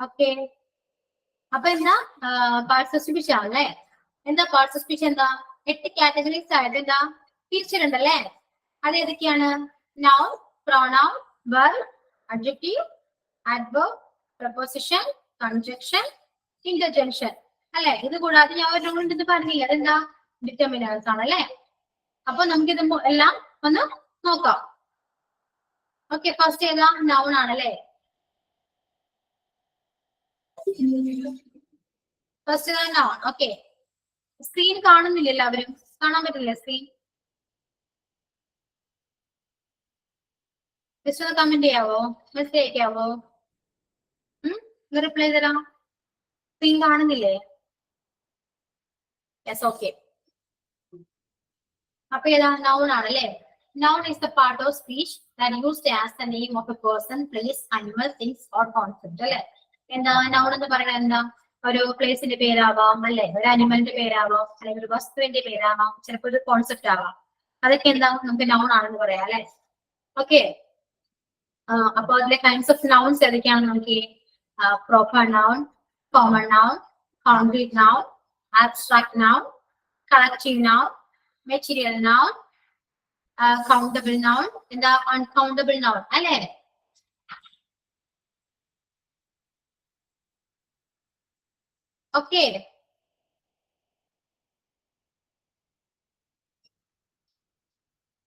Okay, അപ്പൊ എന്താ parts of speech ആണല്ലേ? എന്താ പാർട്സ് ഓഫ് സ്പീച്ച്? എന്താ 8 കാറ്റഗറീസ് ആയിട്ട് എന്താ തിരിച്ചിട്ടുണ്ടല്ലേ? അത് ഏതൊക്കെയാണ്? Noun, pronoun, verb, adjective, adverb, preposition, conjunction, interjection അല്ലെ? ഇത് കൂടാതെ ഞാൻ ഒരു റൂൾ ഉണ്ടെന്ന് പറഞ്ഞില്ല, അതെന്താ? ഡിറ്റർമിനേഴ്സ് ആണല്ലേ? അപ്പൊ നമുക്കിത് എല്ലാം ഒന്ന് നോക്കാം. ഓക്കെ, ഫസ്റ്റ് ഏതാ? നൗൺ ആണല്ലേ? ഫസ്റ്റ് ഏതാ? നൗൺ. ഓക്കെ, സ്ക്രീൻ കാണുന്നില്ല എല്ലാവരും? കാണാൻ പറ്റില്ല സ്ക്രീൻ? ജസ്റ്റ് ഒന്ന് കമന്റ് ചെയ്യാവോ? മെസ്സേജ് അയക്കാവോ? റിപ്ലൈ തരാം. സ്ക്രീൻ കാണുന്നില്ലേ? Yes, okay. അപ്പൊ ഏതാ? നൗൺ ആണല്ലേ? Noun is the part of speech that used as the name of a person, place, animal, things or concept. അല്ലെ? എന്താ നൗൺ എന്ന് പറയുന്നത്? എന്താ ഒരു പ്ലേസിന്റെ പേരാവാം, അല്ലെ? ഒരു അനിമലിന്റെ പേരാവാം, അല്ലെങ്കിൽ ഒരു വസ്തുവിന്റെ പേരാവാം, ചിലപ്പോൾ ഒരു കോൺസെപ്റ്റ് ആവാം. അതൊക്കെ എന്താ നമുക്ക് നൗൺ ആണെന്ന് പറയാം, അല്ലെ? ഓക്കെ, അപ്പൊ അതിലെ കൈൻഡ്സ് ഓഫ് നൗൺസ് ഏതൊക്കെയാണെന്ന് നോക്കി. Proper noun, common noun, concrete noun, abstract noun, collective noun, material noun, countable noun, എന്താ അൺകൗണ്ടബിൾ നൗൺ, അല്ലെ? ഓക്കെ,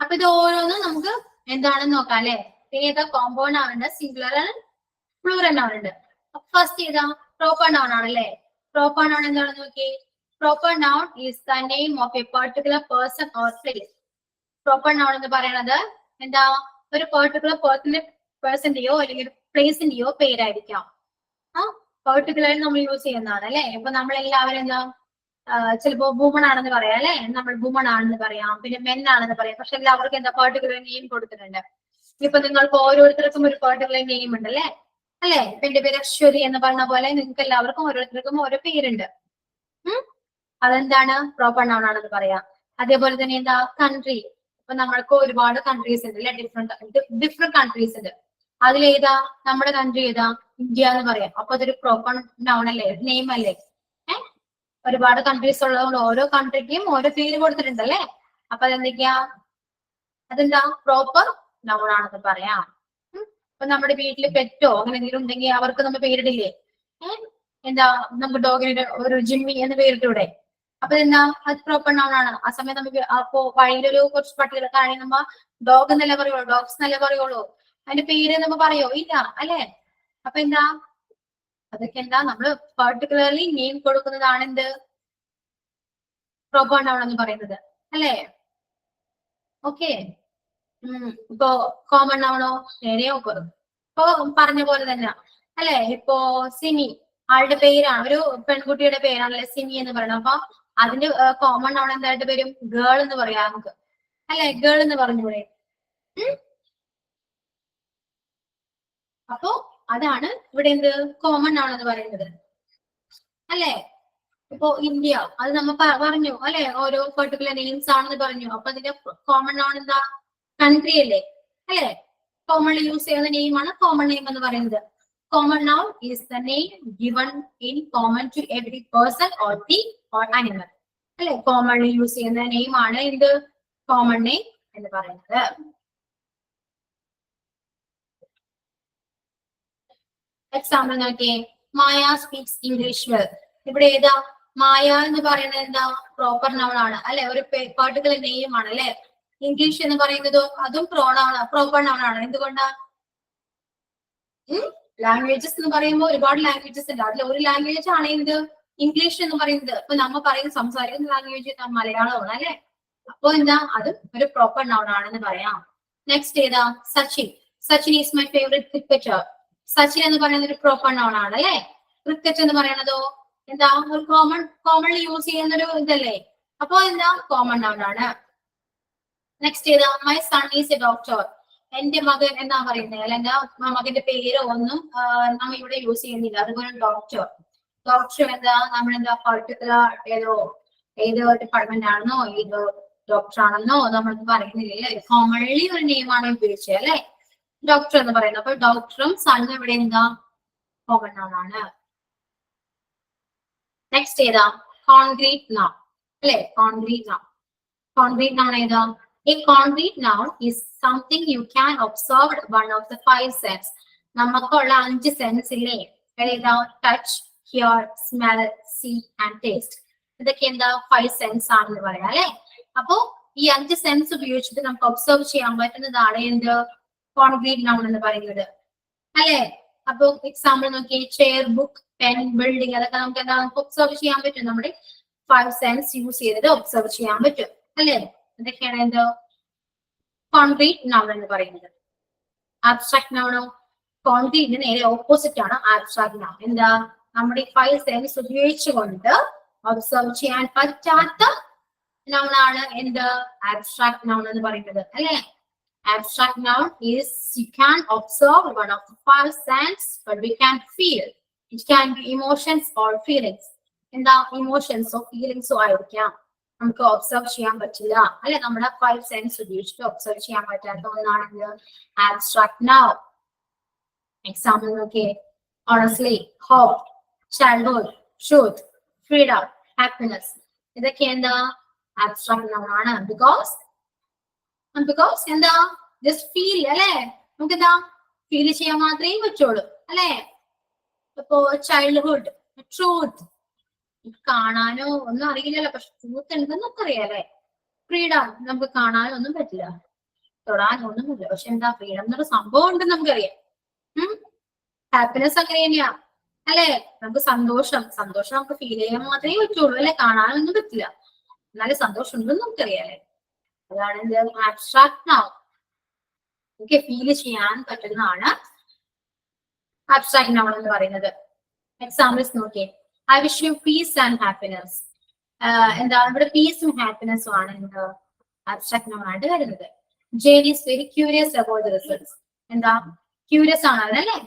അപ്പൊ ഇത് ഓരോന്നും നമുക്ക് എന്താണെന്ന് നോക്കാം, അല്ലെ? ഏതാ കോമ്പൗണ്ട് നൗൺ ഉണ്ട്, സിംഗുലർ പ്ലൂറൽ നൗൺ ഉണ്ട്. ഫസ്റ്റ് ഏതാ? പ്രോപ്പർ നൗൺ ആണല്ലേ? പ്രോപ്പർ നൗൺ എന്താണെന്ന് നോക്കി. Proper noun is the name of A particular person or place. Proper noun എന്ന് പറയുന്നത് എന്താ? ഒരു പെർട്ടിക്കുലർ പേഴ്സന്റെയോ അല്ലെങ്കിൽ പ്ലേസിന്റെയോ പേരായിരിക്കാം. പെർട്ടിക്കുലർ നമ്മൾ യൂസ് ചെയ്യുന്നതാണ്, അല്ലെ? ഇപ്പൊ നമ്മളെല്ലാവരും എന്താ ചിലപ്പോ വുമൺ ആണെന്ന് പറയാം, അല്ലെ? നമ്മൾ വുമൺ ആണെന്ന് പറയാം, പിന്നെ മെൻ ആണെന്ന് പറയാം. പക്ഷെ എല്ലാവർക്കും എന്താ പെർട്ടിക്കുലർ നെയിം കൊടുത്തിട്ടുണ്ട്. ഇപ്പൊ നിങ്ങൾക്ക് ഓരോരുത്തർക്കും ഒരു പെർട്ടിക്കുലർ നെയിം ഉണ്ട്, അല്ലെ? അല്ലെ? ഇപ്പൊ എന്റെ പേര് അശ്വതി എന്ന് പറഞ്ഞ പോലെ നിങ്ങൾക്ക് എല്ലാവർക്കും ഓരോരുത്തർക്കും ഓരോ പേരുണ്ട്. അതെന്താണ്? പ്രോപ്പർ നൗൺ ആണെന്ന് പറയാം. അതേപോലെ തന്നെ എന്താ? കൺട്രി. ഇപ്പൊ നമ്മൾക്ക് ഒരുപാട് കൺട്രീസ് ഉണ്ട്, അല്ലെ? ഡിഫറെന്റ് കൺട്രീസ് ഉണ്ട്. അതിലേതാ? നമ്മുടെ കൺട്രി ഏതാ? ഇന്ത്യ എന്ന് പറയാം. അപ്പൊ അതൊരു പ്രോപ്പർ നൗൺ അല്ലേ? നെയിം അല്ലേ? ഒരുപാട് കൺട്രീസ് ഉള്ളതുകൊണ്ട് ഓരോ കൺട്രിക്കും ഓരോ പേര് കൊടുത്തിട്ടുണ്ട്, അല്ലെ? അപ്പൊ അതെന്തൊക്കെയാ? അതെന്താ? പ്രോപ്പർ നൗൺ ആണെന്ന് പറയാം. ഇപ്പൊ നമ്മുടെ വീട്ടിൽ പെറ്റോ അങ്ങനെ എന്തെങ്കിലും ഉണ്ടെങ്കിൽ അവർക്ക് നമ്മൾ പേരിടില്ലേ? എന്താ? നമുക്ക് ഡോഗിന് ഒരു ജിമ്മി എന്ന് പേരിട്ടൂടെ? അപ്പൊ എന്താ? അത് പ്രോപ്പർ നൗൺ ആണ്. ആ സമയം നമുക്ക് അപ്പോ വഴിയിലൊരു കുറച്ച് പട്ടികളൊക്കെ ആണെങ്കിൽ നമ്മ ഡോഗ് എന്നല്ലേ പറയുള്ളൂ, ഡോഗ്സ് എന്നല്ലേ പറയുള്ളൂ. അതിന്റെ പേര് നമ്മ പറയോ? ഇല്ല, അല്ലെ? അപ്പൊ എന്താ? അതൊക്കെ എന്താ? നമ്മള് പർട്ടിക്കുലർലി നെയിം കൊടുക്കുന്നതാണ് എന്ത്? പ്രോപ്പർ നൗൺ എന്ന് പറയുന്നത്, അല്ലെ? ഓക്കെ, ഇപ്പൊ കോമൺ നൗണോ? നേരെയോ ഇപ്പൊ പറഞ്ഞ പോലെ തന്നെ, അല്ലെ? ഇപ്പോ സിനി ആളുടെ പേരാണ്, ഒരു പെൺകുട്ടിയുടെ പേരാണല്ലേ സിനി എന്ന് പറയുന്നത്. അപ്പൊ അതിന്റെ കോമൺ നൗൺ എന്തായിട്ട് വരും? ഗേൾ എന്ന് പറയാം നമുക്ക്, അല്ലെ? ഗേൾ എന്ന് പറഞ്ഞൂടെ? അപ്പോ അതാണ് ഇവിടെ എന്ത്? കോമൺ നൗൺ എന്ന് പറയുന്നത്, അല്ലെ? ഇപ്പോ ഇന്ത്യ, അത് നമ്മ പറഞ്ഞു, അല്ലെ? ഓരോ പെർട്ടിക്കുലർ നെയിംസ് ആണെന്ന് പറഞ്ഞു. അപ്പൊ അതിന്റെ കോമൺ നൗൺ എന്താ? കൺട്രി അല്ലേ? അല്ലെ? കോമൺലി യൂസ് ചെയ്യുന്ന നെയിം ആണ് കോമൺ നെയിം എന്ന് പറയുന്നത്. Common noun is the name given in common to every person or thing or animal, അല്ലെ? കോമൺലി യൂസ് ചെയ്യുന്ന നെയിം ആണ് എന്ത്? കോമൺ നെയിം എന്ന് പറയുന്നത്. എക്സാമ്പിൾ നോക്കിയേ. Maya speaks English well. ഇവിടെ ഏതാ? മായ എന്ന് പറയുന്നത് എന്താ? പ്രോപ്പർ നൗൺ ആണ്, അല്ലെ? ഒരു പർട്ടിക്കുലർ നെയിം ആണ്, അല്ലെ? ഇംഗ്ലീഷ് എന്ന് പറയുന്നതോ അതും പ്രോപ്പർ നൗൺ ആണ്. എന്തുകൊണ്ടാ? ലാംഗ്വേജസ് എന്ന് പറയുമ്പോൾ ഒരുപാട് ലാംഗ്വേജസ് ഉണ്ട്. അതിൽ ഒരു ലാംഗ്വേജ് ആണ് എന്ത്? ഇംഗ്ലീഷ് എന്ന് പറയുന്നത്. ഇപ്പൊ നമ്മ പറയുന്ന സംസാരിക്കുന്ന ലാംഗ്വേജ് മലയാളമാണ്, അല്ലെ? അപ്പൊ എന്താ? അതും ഒരു പ്രോപ്പർ നൗൺ ആണെന്ന് പറയാം. നെക്സ്റ്റ് ഏതാ? Sachin. Sachin is my favourite cricketer. Sachin എന്ന് പറയുന്നത് ഒരു പ്രോപ്പർ നൗൺ ആണ്, അല്ലെ? ക്രിക്കറ്റ് എന്ന് പറയുന്നതോ എന്താ? ഒരു കോമൺലി യൂസ് ചെയ്യുന്ന ഒരു ഇതല്ലേ? അപ്പൊ എന്താ? കോമൺ നൗൺ ആണ്. നെക്സ്റ്റ് ഏതാ? My son is a doctor. എന്റെ മകൻ എന്നാ പറയുന്നത്, അല്ലെങ്കിൽ മകന്റെ പേരോ ഒന്നും നമ്മ ഇവിടെ യൂസ് ചെയ്യുന്നില്ല. അതുപോലെ ഡോക്ടർ. ഡോക്ടർ എന്താ? നമ്മളെന്താ പർട്ടിക്കുലർ ഏതോ ഡിപ്പാർട്ട്മെന്റ് ആണെന്നോ ഏതോ ഡോക്ടർ ആണെന്നോ നമ്മൾക്ക് പറയുന്നില്ലേ? കോമൺലി ഒരു നെയിം ആണ് ഉപയോഗിച്ചത്, അല്ലെ? ഡോക്ടർ എന്ന് പറയുന്നത്. അപ്പൊ ഡോക്ടറും സണ്ണും ഇവിടെ എന്താ? കോമൺ നൗൺ ആണ്. നെക്സ്റ്റ് ഏതാ? കോൺക്രീറ്റ് നൗൺ അല്ലെ? Concrete noun. കോൺക്രീറ്റ് നൗൺ ഏതാ? A concrete noun is something you can observe one of the five senses. നമുക്കുള്ള 5 സെൻസ് ഇല്ലേ? ഏതാ? Touch, hear, smell, see and taste. ഇതൊക്കെ എന്താ? 5 സെൻസ് ആണെന്ന് പറയാം അല്ലെ? അപ്പോ ഈ 5 സെൻസ് ഉപയോഗിച്ചിട്ട് നമുക്ക് ഒബ്സർവ് ചെയ്യാൻ പറ്റുന്നതാണ് എന്ത്? കോൺക്രീറ്റ് നൗൺ എന്ന് പറയുന്നത് അല്ലെ? അപ്പൊ എക്സാമ്പിൾ നോക്കി, ചെയർ, ബുക്ക്, പെൻ, ബിൽഡിംഗ്, അതൊക്കെ നമുക്ക് എന്താ? നമുക്ക് ഒബ്സർവ് ചെയ്യാൻ പറ്റും. നമ്മുടെ 5 സെൻസ് യൂസ് ചെയ്തിട്ട് ഒബ്സർവ് ചെയ്യാൻ പറ്റും അല്ലെ? ഇതൊക്കെയാണ് എന്ത്? കോൺക്രീറ്റ് നൗൺ എന്ന് പറയുന്നത്. ആബ്സ്ട്രാക്ട് നൗണോ? കോൺക്രീറ്റിന് നേരെ ഓപ്പോസിറ്റ് ആണ് ആബ്സ്ട്രാക്ട് നൗൺ. എന്താ? നമ്മുടെ 5 സെൻസ് ഉപയോഗിച്ചുകൊണ്ട് ഒബ്സർവ് ചെയ്യാൻ പറ്റാത്ത നൗൺ ആണ് എന്ത്? ആബ്സ്ട്രാക്ട് നൗൺ എന്ന് പറയുന്നത് അല്ലെ? Abstract noun is you can observe one of the 5 senses, but we can't feel. It can be emotions or feelings. എന്താ? ഇമോഷൻസോ ഫീലിങ്സോ ആയിരിക്കാം. നമുക്ക് ഒബ്സർവ് ചെയ്യാൻ പറ്റില്ല അല്ലെ? നമ്മുടെ 5 സെൻസ് ഉപയോഗിച്ചിട്ട് ഒബ്സർവ് ചെയ്യാൻ പറ്റാത്ത ഒന്നാണ് ആബ്സ്ട്രാക്ട് നൗൺ. എക്സാമ്പിൾ നോക്കിയേ, honestly, hope, childhood, truth, freedom, happiness. ഇതൊക്കെ എന്താ? ആബ്സ്ട്രാക്ട് നൗൺ ആണ്. ബിക്കോസ് എന്താ? ജസ്റ്റ് ഫീൽ അല്ലെ? നമുക്ക് എന്താ? ഫീൽ ചെയ്യാൻ മാത്രമേ പറ്റുള്ളൂ അല്ലെ? ഇപ്പോ ചൈൽഡ്ഹുഡ്, ട്രൂത്ത്, കാണാനോ ഒന്നും അറിയില്ലല്ലോ, പക്ഷെ ട്രൂത്ത് എന്തെന്നൊക്കെ അറിയാലേ? ഫ്രീഡം, നമുക്ക് കാണാനോ ഒന്നും പറ്റില്ല, തൊടാനോ ഒന്നുമില്ല, പക്ഷെ എന്താ? ഫ്രീഡം എന്നൊരു സംഭവം ഉണ്ടെന്ന് നമുക്കറിയാം. ഹാപ്പിനെസ് അങ്ങനെ തന്നെയാ അല്ലെ? നമുക്ക് സന്തോഷം നമുക്ക് ഫീൽ ചെയ്യാൻ മാത്രമേ പറ്റുള്ളൂ അല്ലെ? കാണാനൊന്നും പറ്റില്ല, എന്നാലും സന്തോഷം ഉണ്ടെന്ന് നമുക്കറിയാലേ? അതാണ് ആബ്സ്ട്രാക്ട് നൗൺ. നമുക്ക് ഫീൽ ചെയ്യാൻ പറ്റുന്നതാണ് ആബ്സ്ട്രാക്ട് നൗൺ എന്ന് പറയുന്നത്. എക്സാമ്പിൾസ് നോക്കിയേ, I wish you piece and happiness. എന്താ? ഇവിടെ പീസും ഹാപ്പിനെസ്സും ആണ് എന്ത്? ആബ്സ്ട്രാക്ട് നൗൺ ആയിട്ട് വരുന്നത്. Jane is very curious about the results. എന്താ? ക്യൂരിയസ് ആണ് അതല്ലേ?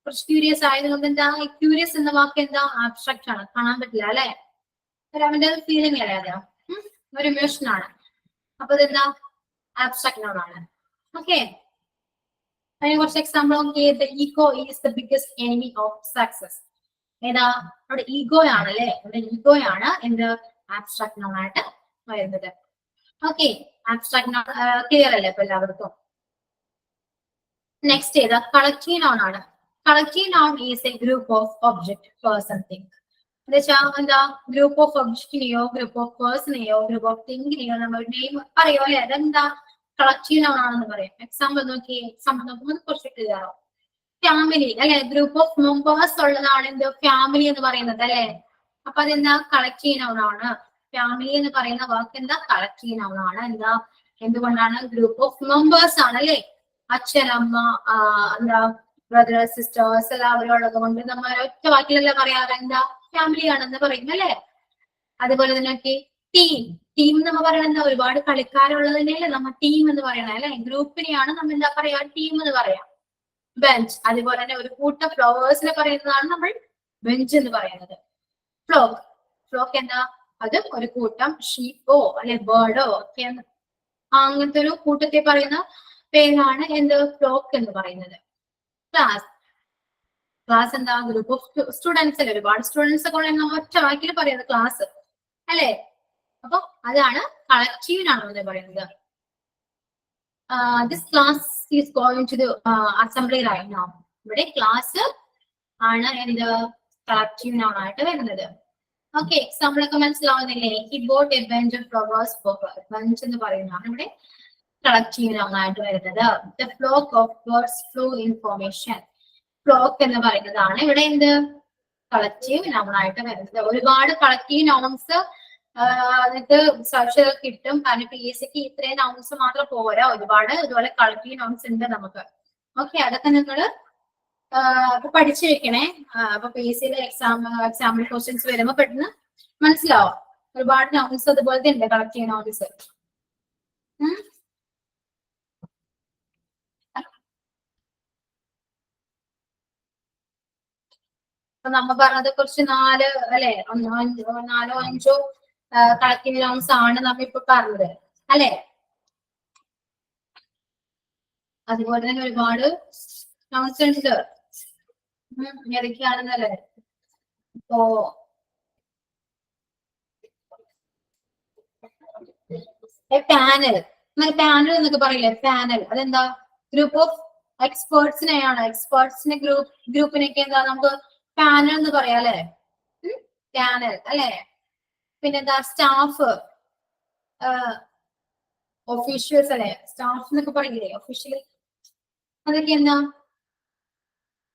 കുറച്ച് ക്യൂരിയസ് ആയതുകൊണ്ട് എന്താ? ക്യൂരിയസ് എന്ന വാക്ക് എന്താ? ആബ്സ്ട്രാക്ട് ആണ്, കാണാൻ പറ്റില്ല അല്ലെ? അവന്റെ ഫീലിംഗ് അല്ലേ? അതാ ഒരു ഇമോഷൻ ആണ്. അപ്പൊ ഇതെന്താ? ആബ്സ്ട്രാക്ട് നൗൺ ആണ്. ഓക്കെ, അതിന് കുറച്ച് എക്സാമ്പിൾ നോക്കിയേ. The ego is the biggest enemy of success. ഏതാ? അവിടെ ഈഗോ ആണല്ലേ? അവിടെ ഈഗോ ആണ് എന്ത്? ആബ്സ്ട്രാക്ട് നൗൺ ആയിട്ട് വരുന്നത്. ഓക്കെ, ആബ്സ്ട്രാക്ട് നൗൺ ക്ലിയർ അല്ലേ ഇപ്പൊ എല്ലാവർക്കും? നെക്സ്റ്റ് ഏതാ? കളക്റ്റീവ് നൗൺ ആണ്. Collective noun is a group of object, person, thing. എന്താ? ഗ്രൂപ്പ് ഓഫ് ഒബ്ജക്റ്റിനെയോ ഗ്രൂപ്പ് ഓഫ് പേഴ്സണെയോ ഗ്രൂപ്പ് ഓഫ് തിങ്കിനെയോ നമ്മൾ നെയിം പറയോ അല്ലെ? അതെന്താ? കളക്റ്റീവ് നൗൺ ആണെന്ന് പറയും. എക്സാമ്പിൾ നോക്കി, എക്സാമ്പിൾ നോക്കുമ്പോൾ കുറച്ച് ക്ലിയർ ആവും. ഫാമിലി അല്ലെ? ഗ്രൂപ്പ് ഓഫ് മെമ്പേഴ്സ് ഉള്ളതാണ് എന്ത്? ഫാമിലി എന്ന് പറയുന്നത് അല്ലെ? അപ്പൊ അതെന്താ? കളക്റ്റീവ് നൗൺ ആണ്. ഫാമിലി എന്ന് പറയുന്ന വാക്ക് എന്താ? കളക്റ്റീവ് നൗൺ ആണ്. എന്താ? എന്തുകൊണ്ടാണ്? ഗ്രൂപ്പ് ഓഫ് മെമ്പേഴ്സ് ആണ് അല്ലെ? അച്ഛൻ, അമ്മ, എന്താ ബ്രദേഴ്സ്, സിസ്റ്റേഴ്സ് എല്ലാവരും ഉള്ളത് കൊണ്ട് നമ്മൾ ഒറ്റ വാക്കിലല്ല പറയാറ് എന്താ? ഫാമിലി ആണെന്ന് പറയും അല്ലെ? അതുപോലെ തന്നെ ടീം എന്ന് പറയുന്നത് എന്താ? ഒരുപാട് കളിക്കാരുള്ളതിനെയല്ലേ നമ്മൾ ടീം എന്ന് പറയണത് അല്ലെ? ഗ്രൂപ്പിനെയാണ് നമ്മൾ എന്താ പറയാ? ടീം എന്ന് പറയാം. ബെഞ്ച്, അതുപോലെ തന്നെ ഒരു കൂട്ടം ഫ്ലവേഴ്സിനെ പറയുന്നതാണ് നമ്മൾ ബെഞ്ച് എന്ന് പറയുന്നത്. ഫ്ലോക്ക് എന്താ? അത് ഒരു കൂട്ടം ഷീപ്പോ അല്ലെ ബേർഡോ ഒക്കെ അങ്ങനത്തെ ഒരു കൂട്ടത്തെ പറയുന്ന പേരാണ് എന്ത്? ഫ്ലോക്ക് എന്ന് പറയുന്നത്. ക്ലാസ് എന്താ? ഗ്രൂപ്പ് ഓഫ് സ്റ്റുഡൻസ് അല്ലെ? ഒരുപാട് സ്റ്റുഡൻസ് ഒക്കെ നമ്മൾ ഒറ്റ വാക്കിൽ പറയുന്നത് ക്ലാസ് അല്ലെ? അപ്പൊ അതാണ് കളക്റ്റീവ് നൗൺ എന്ന് പറയുന്നത്. This class is going to the assembly right now. ഇവിടെ ക്ലാസ് ആണ് എന്ത്? കളക്റ്റീവ് നൗൺ ആയിട്ട് വരുന്നത്. ഓക്കെ, എക്സാമ്പിൾ ഒക്കെ മനസ്സിലാവുന്നില്ലേ? He bought a bench of flowers for her. Bench എന്ന് പറയുന്നതാണ് ഇവിടെ കളക്റ്റീവ് നൗൺ ആയിട്ട് വരുന്നത്. The flock of birds flew information. Flock എന്ന് പറയുന്നതാണ് ഇവിടെ എന്ത്? കളക്റ്റീവ് നൗൺ ആയിട്ട് വരുന്നത്. ഒരുപാട് കളക്റ്റീവ് നൗൺസ് എന്നിട്ട് സെർച്ച് കിട്ടും. കാരണം PSCക്ക് ഇത്രയും നൗൺസ് മാത്രം പോരാ, ഒരുപാട് ഇതുപോലെ കളക്റ്റീവ് നൗൺസ് ഉണ്ട് നമുക്ക്. ഓക്കെ, അതൊക്കെ നിങ്ങൾ പഠിച്ചു വെക്കണേ. അപ്പൊ PSCയിലെ എക്സാമ്പിൾ ക്വസ്റ്റ്യൻസ് വരുമ്പോ പെട്ടെന്ന് മനസ്സിലാവും. ഒരുപാട് നൗൺസ് അതുപോലത്തെ ഉണ്ട് കളക്റ്റീവ് നൗൺസ്. നമ്മ പറഞ്ഞത് കുറച്ച് 4 അല്ലെ 4 5 കളക്റ്റീവ് നൗൺസ് ആണ് നമ്മ ഇപ്പൊ പറഞ്ഞത് അല്ലെ? അതുപോലെ തന്നെ ഒരുപാട് നൗൺസ് ഉണ്ട്. ഏതൊക്കെയാണെന്നല്ലേ. ഇപ്പോ പാനൽ, പാനൽ എന്നൊക്കെ പറയില്ലേ, പാനൽ അതെന്താ, ഗ്രൂപ്പ് ഓഫ് എക്സ്പേർട്സിനെയാണ്, എക്സ്പേർട്സിനെ ഗ്രൂപ്പിനൊക്കെ എന്താ നമുക്ക് പാനൽ എന്ന് പറയാം അല്ലെ, പാനൽ അല്ലെ. പിന്നെന്താ സ്റ്റാഫ്, ഒഫീഷ്യൽസ് അല്ലെ, സ്റ്റാഫ് എന്നൊക്കെ പറയില്ലേ ഒഫീഷ്യൽ, അതൊക്കെ എന്താ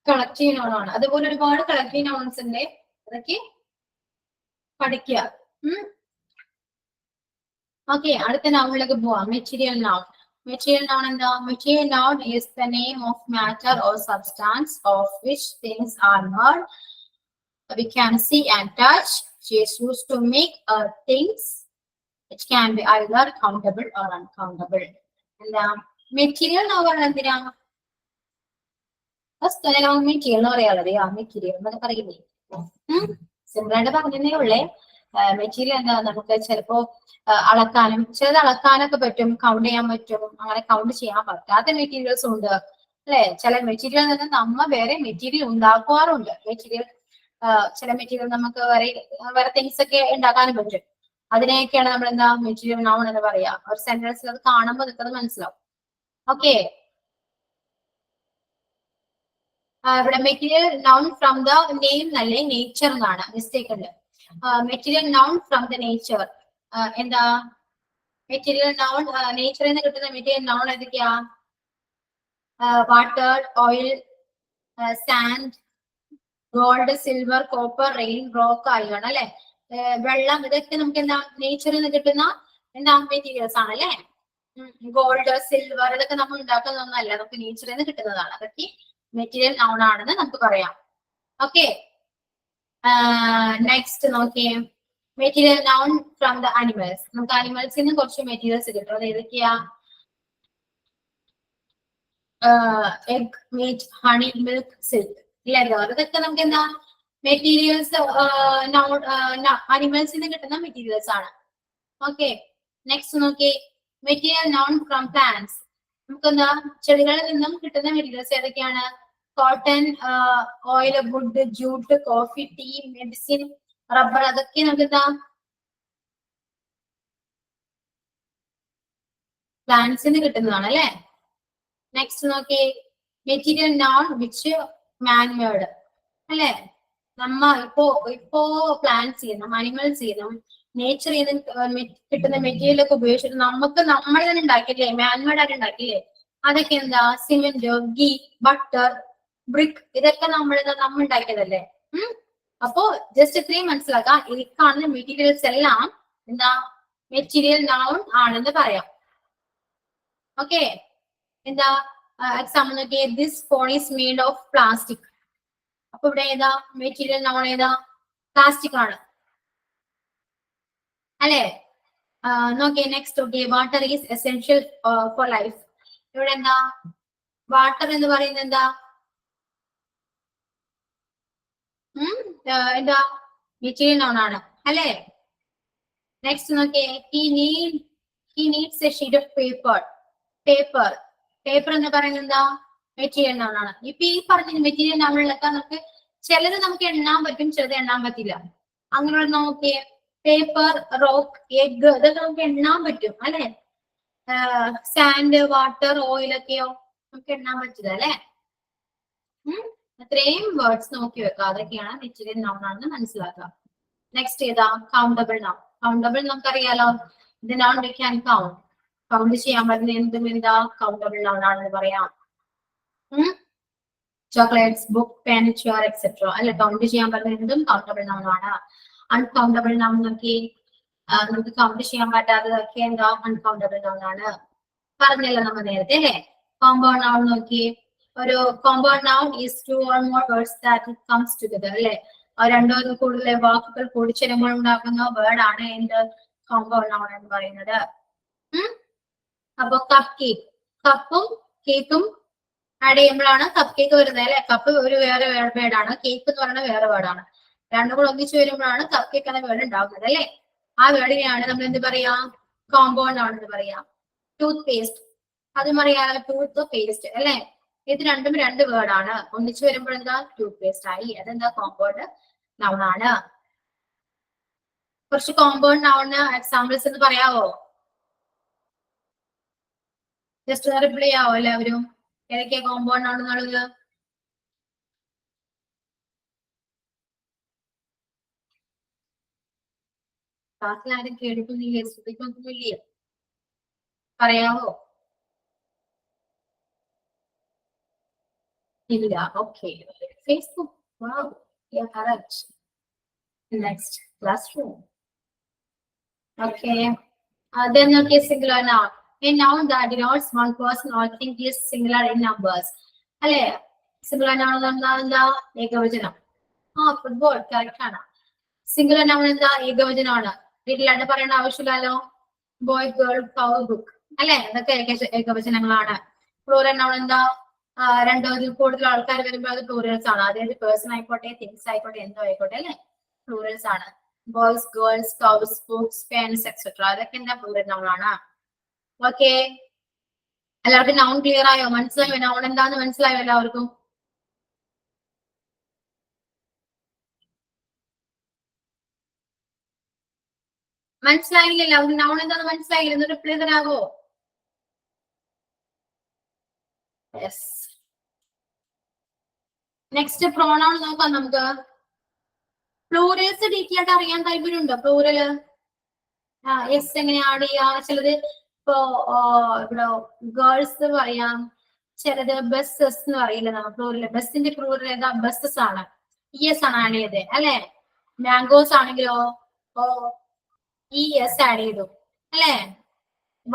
കളക്റ്റീവ് നൗൺ ആണ്. അതുപോലെ ഒരുപാട് കളക്റ്റീവ് നൗൺസ് ഉണ്ട്, അതൊക്കെ പഠിക്കുക. ഓക്കെ, അടുത്ത നൗണിലേക്ക് പോവാം. Material noun. മെറ്റീരിയൽ നൗൺ എന്താ? Material noun is the name of matter or substance of which things are made. We can see and touch. She is used to make things which can be either countable or uncountable. എന്താ material noun എന്തിനാ? Material എന്ന് പറയാനുള്ളത് material എന്നൊക്കെ പറയില്ലേ, simple ആയിട്ട് പറഞ്ഞതേ ഉള്ളേ. Material എന്താ, നമുക്ക് ചിലപ്പോ അളക്കാനും, ചിലത് അളക്കാനൊക്കെ പറ്റും, കൗണ്ട് ചെയ്യാൻ പറ്റും, അങ്ങനെ കൗണ്ട് ചെയ്യാൻ പറ്റാത്ത മെറ്റീരിയൽസ് ഉണ്ട് അല്ലെ. ചില മെറ്റീരിയൽ നിന്ന് നമ്മ വേറെ മെറ്റീരിയൽ ഉണ്ടാക്കാറുണ്ട്. മെറ്റീരിയൽ ചില മെറ്റീരിയൽ നമുക്ക് വേറെ തിങ്സ് ഒക്കെ ഉണ്ടാക്കാനും പറ്റും. അതിനെയൊക്കെയാണ് നമ്മൾ എന്താ മെറ്റീരിയൽ നൗൺ എന്ന് പറയാ. ഒരു സെന്റൻസിൽ അത് കാണുമ്പോൾ നിൽക്കുന്നത് മനസ്സിലാവും. ഓക്കെ, ഇവിടെ material noun from the name എന്നല്ലേ, നേച്ചർ എന്നാണ്, മിസ്റ്റേക്ക് ഉണ്ട്. Material noun from the nature എന്താ, മെറ്റീരിയൽ നൗൺ നേച്ചറിൽ നിന്ന് കിട്ടുന്ന മെറ്റീരിയൽ നൗൺ ഏതൊക്കെയാ? Water, oil, sand, gold, silver, copper, rain, rock, iron അല്ലെ, വെള്ളം, ഇതൊക്കെ നമുക്ക് എന്താ നേച്ചറിൽ നിന്ന് കിട്ടുന്ന എന്താ മെറ്റീരിയൽസ് ആണ് അല്ലെ. ഗോൾഡ്, സിൽവർ ഇതൊക്കെ നമ്മൾ ഉണ്ടാക്കുന്നതൊന്നല്ല, നമുക്ക് നേച്ചറിൽ നിന്ന് കിട്ടുന്നതാണ്. അതൊക്കെ മെറ്റീരിയൽ നൗൺ ആണെന്ന് നമുക്ക് പറയാം. ഓക്കെ, നെക്സ്റ്റ് നോക്കിയേ, material noun from the animals. നമുക്ക് അനിമൽസിൽ നിന്ന് കുറച്ച് മെറ്റീരിയൽസ് കിട്ടും. അത് ഏതൊക്കെയാ? Egg, meat, honey, milk, silk, leather, ഇതൊക്കെ നമുക്ക് എന്താ മെറ്റീരിയൽസ്, നൗൺ അനിമൽസിൽ നിന്ന് കിട്ടുന്ന മെറ്റീരിയൽസ് ആണ്. ഓക്കെ, നെക്സ്റ്റ് നോക്കി, മെറ്റീരിയൽ നൗൺ ഫ്രം പ്ലാന്റ്സ്. നമുക്ക് എന്താ ചെടികളിൽ നിന്നും കിട്ടുന്ന മെറ്റീരിയൽസ് ഏതൊക്കെയാണ്? Cotton, oil, wood, jute, coffee, tea, medicine, rubber, അതൊക്കെ നമുക്ക് എന്താ പ്ലാന്റ്സിന് കിട്ടുന്നതാണ് അല്ലെ. നെക്സ്റ്റ് നോക്കി, മെറ്റീരിയൽ നൗൺ വിച്ച് മാൻമേഡ് അല്ലെ. നമ്മ ഇപ്പോ പ്ലാന്റ്സ് ചെയ്യുന്ന അനിമൽസ് ചെയ്യുന്ന നേച്ചർ ചെയ്ത് കിട്ടുന്ന മെറ്റീരിയൽ ഒക്കെ ഉപയോഗിച്ചിട്ട് നമുക്ക് നമ്മൾ തന്നെ ഉണ്ടാക്കിയില്ലേ, മാൻമേഡ് ആയിട്ട് ഉണ്ടാക്കിയില്ലേ, അതൊക്കെ എന്താ? സിമെന്റ്, ഗീ, ബട്ടർ, ബ്രിക്ക്, ഇതൊക്കെ നമ്മൾ ഉണ്ടാക്കിയതല്ലേ. അപ്പോ ജസ്റ്റ് ഇത്രയും മനസ്സിലാക്കാം, ഈ കാണുന്ന മെറ്റീരിയൽസ് എല്ലാം എന്താ മെറ്റീരിയൽ നൗൺ ആണെന്ന് പറയാം. ഓക്കെ, എന്താ എക്സാമ്പിൾ നോക്കിയേ, this phone is made of plastic. അപ്പൊ ഇവിടെ ഏതാ മെറ്റീരിയൽ നൗൺ? ഏതാ? പ്ലാസ്റ്റിക് ആണ് അല്ലെ. നോക്കിയേ, നെക്സ്റ്റ് നോക്കിയേ, water is essential for life. ഇവിടെ എന്താ വാട്ടർ എന്ന് പറയുന്നത്? എന്താ എന്താ മെറ്റീരിയൽ നൗൺ ആണ് അല്ലെ. നെക്സ്റ്റ് നോക്കിയേ, he needs a sheet of paper. Paper എന്ന് പറയുന്നത് എന്താ മെറ്റീരിയൽ നൗൺ ആണ്. ഇപ്പൊ ഈ പറഞ്ഞ മെറ്റീരിയൽ നൗണിലൊക്കെ നമുക്ക് ചിലത് നമുക്ക് എണ്ണാൻ പറ്റും, ചിലത് എണ്ണാൻ പറ്റില്ല. അങ്ങനെയുള്ള നോക്കിയേ, പേപ്പർ, റോക്ക്, എഗ്, ഇതൊക്കെ നമുക്ക് എണ്ണാൻ പറ്റും അല്ലെ. സാൻഡ്, വാട്ടർ, ഓയിൽ ഒക്കെയോ നമുക്ക് എണ്ണാൻ പറ്റില്ല അല്ലെ. അത്രയും വേർഡ്സ് നോക്കി വെക്കുക, അതൊക്കെയാണ് മെറ്റീരിയൽ നൗൺ ആണെന്ന് മനസ്സിലാക്കുക. നെക്സ്റ്റ് ഏതാ? Countable noun. കൗണ്ടബിൾ നമുക്കറിയാലോ, ഇത് noun we can count. Count ചെയ്യാൻ പറ്റുന്ന എന്തും എന്താ കൗണ്ടബിൾ നൗൺ ആണെന്ന് പറയാം. Chocolates, book, pen, chair etcetera അല്ലെ, കൗണ്ട് ചെയ്യാൻ പറ്റുന്ന എന്തും കൗണ്ടബിൾ നൗൺ ആണ്. അൺകൗണ്ടബിൾ നൗൺ നോക്കി, നമുക്ക് കൗണ്ട് ചെയ്യാൻ പറ്റാത്തതൊക്കെ എന്താ അൺകൗണ്ടബിൾ നൗൺ ആണ്. പറഞ്ഞല്ലോ നമ്മൾ നേരത്തെ അല്ലെ. കോമ്പൗണ്ട് നൗൺ നോക്കി, ഒരു compound noun is two or more words that comes together അല്ലെ. രണ്ടോ കൂടുതൽ വാക്കുകൾ കൂടിച്ചേരുമ്പോൾ ഉണ്ടാക്കുന്ന വേർഡ് ആണ് എന്ത് കോമ്പൗണ്ട് നൗൺ എന്ന് പറയുന്നത്. അപ്പൊ കപ്പ് കേക്ക്, കപ്പും കേക്കും ആഡ് ചെയ്യുമ്പോഴാണ് കപ്പ് കേക്ക് വരുന്നത് അല്ലെ. കപ്പ് ഒരു വേറെ വേർഡാണ്, കേക്ക് എന്ന് പറയുന്നത് വേറെ വേർഡാണ്. രണ്ടും കൂടെ ഒന്നിച്ചു വരുമ്പോഴാണ് കപ്പ് കേക്ക് എന്ന വേർഡ് ഉണ്ടാകുന്നത് അല്ലെ. ആ വേർഡിനെയാണ് നമ്മൾ എന്ത് പറയാ? കോമ്പൗണ്ട് നൗൺ എന്ന് പറയാം. ടൂത്ത് പേസ്റ്റ്, അതും അറിയാലോ, ടൂത്ത് പേസ്റ്റ് അല്ലെ. ഇത് രണ്ടും രണ്ട് വേർഡ് ആണ്. ഒന്നിച്ചു വരുമ്പോൾ എന്താ ടൂത്ത് പേസ്റ്റ് ആയി. അതെന്താ കോമ്പൗണ്ട് നൗൺ ആണ്. കുറച്ച് കോമ്പൗണ്ട് നൗണിന് എക്സാമ്പിൾസ് എന്ന് പറയാവോ? ജസ്റ്റ് റിപ്ലൈ ചെയ്യാവോ എല്ലാവരും? ഏതൊക്കെയാ കോമ്പൗണ്ട് നൗൺ എന്നുള്ളത്? ക്ലാസ്സിൽ ആരും കേട്ടിട്ടൊന്നുമില്ലേ? ശ്രദ്ധിക്കൊന്നുമില്ലേ? പറയാവോ? ഇല്ല. Okay. Facebook. Wow, yeah, correct. Next, classroom. Okay. Then okay, singular noun. A noun that denotes one person or thing is singular in numbers. അല്ലേ? സിംഗുലർ noun എന്താ? ഏകവചനം. ഫുട്ബോൾ കറക്റ്റ് ആണ്. സിംഗുലർ noun എന്താ? ഏകവചനമാണ്. വീട്ടിലായിട്ട് പറയേണ്ട ആവശ്യമില്ലല്ലോ. ബോയ്, ഗേൾ, കൗ, book. അല്ലെ? അതൊക്കെ ഏകവചനങ്ങളാണ്. Plural noun എന്താ? രണ്ടോ ഇതിൽ കൂടുതൽ ആൾക്കാർ വരുമ്പോൾ അത് പ്ലൂറൽസ് ആണ്. അതായത് പേഴ്സൺ ആയിക്കോട്ടെ, തിങ്സ് ആയിക്കോട്ടെ, എന്തോ ആയിക്കോട്ടെ, അല്ലെ? പ്ലൂറൽസ് ആണ്. Boys, girls, cows, books, pens etcetera അതൊക്കെ എന്താ പ്ലൂറൽ noun ആണ്. ഓക്കെ. എല്ലാവർക്കും നൗൺ ക്ലിയർ ആയോ? മനസ്സിലായോ? നൗൺ എന്താന്ന് മനസ്സിലായോ എല്ലാവർക്കും? മനസ്സിലായില്ല എല്ലാവർക്കും? നൗൺ എന്താന്ന് മനസ്സിലായില്ല? എന്ന് റിപ്ലൈ തരാവോ? യെസ്. നെക്സ്റ്റ് പ്രോണൗൺ നോക്കാം നമുക്ക്. പ്ലൂറൽസ് ഡീറ്റെയിൽ ആയിട്ട് അറിയാൻ താല്പര്യമുണ്ടോ? പ്ലൂറല് യെസ് എങ്ങനെ ആഡ് ചെയ്യാ? ചിലത് ഇപ്പോ ഇവിടെ ഗേൾസ് പറയാം, ചിലത് ബസ്സസ് എന്ന് പറയില്ല നമ്മൾ പ്ലൂറല്. ബസ്സിന്റെ പ്ലൂറൽ ഏതാ? ബസ്സസ് ആണ്. ഇഎസ് ആണ് ആഡ് ചെയ്തത് അല്ലെ? മാംഗോസ് ആണെങ്കിലോ ഇഎസ് ആഡ് ചെയ്തു അല്ലെ?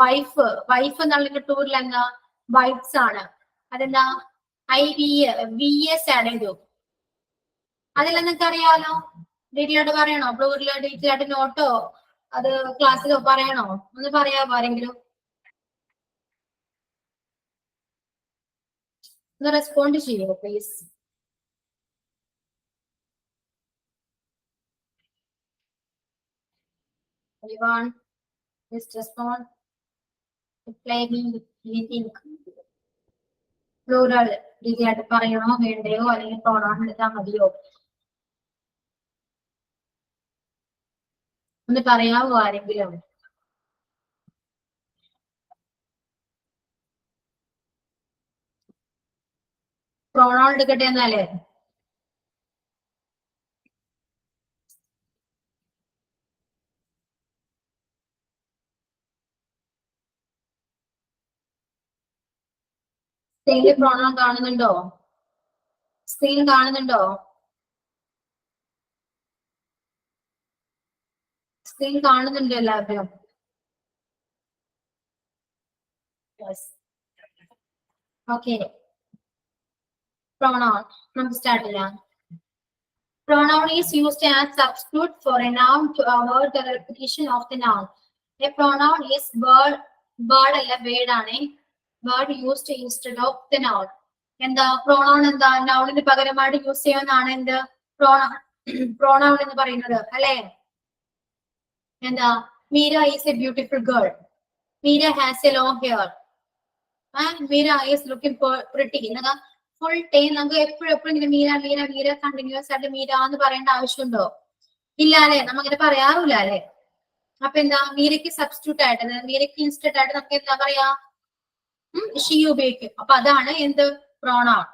വൈഫ് എന്നുള്ള പ്ലൂറൽ എന്താ? വൈഫ്സ് ആണ്. അതെന്താ? വിഎസ് ആഡ് ചെയ്തു. അതെല്ലാം നിങ്ങൾക്ക് അറിയാമല്ലോ. ഡീറ്റെയിൽ ആയിട്ട് പറയണോ? പ്ലൂറൽ ഡീറ്റെയിൽ ആയിട്ട് നോട്ടോ അത് ക്ലാസ്സിലോ പറയണോ? ഒന്ന് പറയാമോ ആരെങ്കിലും? ഒന്ന് റെസ്പോണ്ട് ചെയ്യോ please? Anyone? Please respond. Reply me anything. Plural detail ആയിട്ട് പറയണോ വേണ്ടയോ, അല്ലെങ്കിൽ പ്രോണൗൺ എടുത്താൽ മതിയോ? ഒന്ന് പറയാമോ ആരെങ്കിലും? പ്രോണൗൺ എടുക്കട്ടെ എന്നാലേ. സ്ക്രീനിൽ പ്രോണൗൺ കാണുന്നുണ്ടോ? സ്ക്രീൻ കാണുന്നുണ്ടോ? സ്ക്രീൻ കാണുന്നുണ്ടോ എല്ലാവരും? ഓക്കെ. പ്രോണൗൺ നമുക്ക് സ്റ്റാർട്ട് ചെയ്യാം. Pronoun is used as substitute for a noun to avoid the repetition of the noun. A pronoun is word അല്ല word ആണ്. Word used instead of the noun. എന്താ pronoun? എന്താ noun പകരമായിട്ട് use ചെയ്യുന്നതാണ് എന്ത്? pronoun എന്ന് പറയുന്നത് അല്ലെ? എന്താ? Meera is a beautiful girl. Meera has a long hair. Meera is looking pretty. എന്നതാ? ഫുൾ ടൈം നമുക്ക് എപ്പോഴും ഇങ്ങനെ മീര കണ്ടിന്യൂസ് ആയിട്ട് മീര എന്ന് പറയേണ്ട ആവശ്യമുണ്ടോ? ഇല്ല അല്ലെ? നമ്മങ്ങനെ പറയാറില്ല അല്ലെ? അപ്പൊ എന്താ? മീരയ്ക്ക് സബ്സ്റ്റിറ്റ്യൂട്ട് ആയിട്ട്, മീരയ്ക്ക് ഇൻസ്റ്റന്റ് ആയിട്ട് നമുക്ക് എന്താ പറയാ? ഷീ ഉപയോഗിക്കും. അപ്പൊ അതാണ് എന്ത്? പ്രോണൗൺ.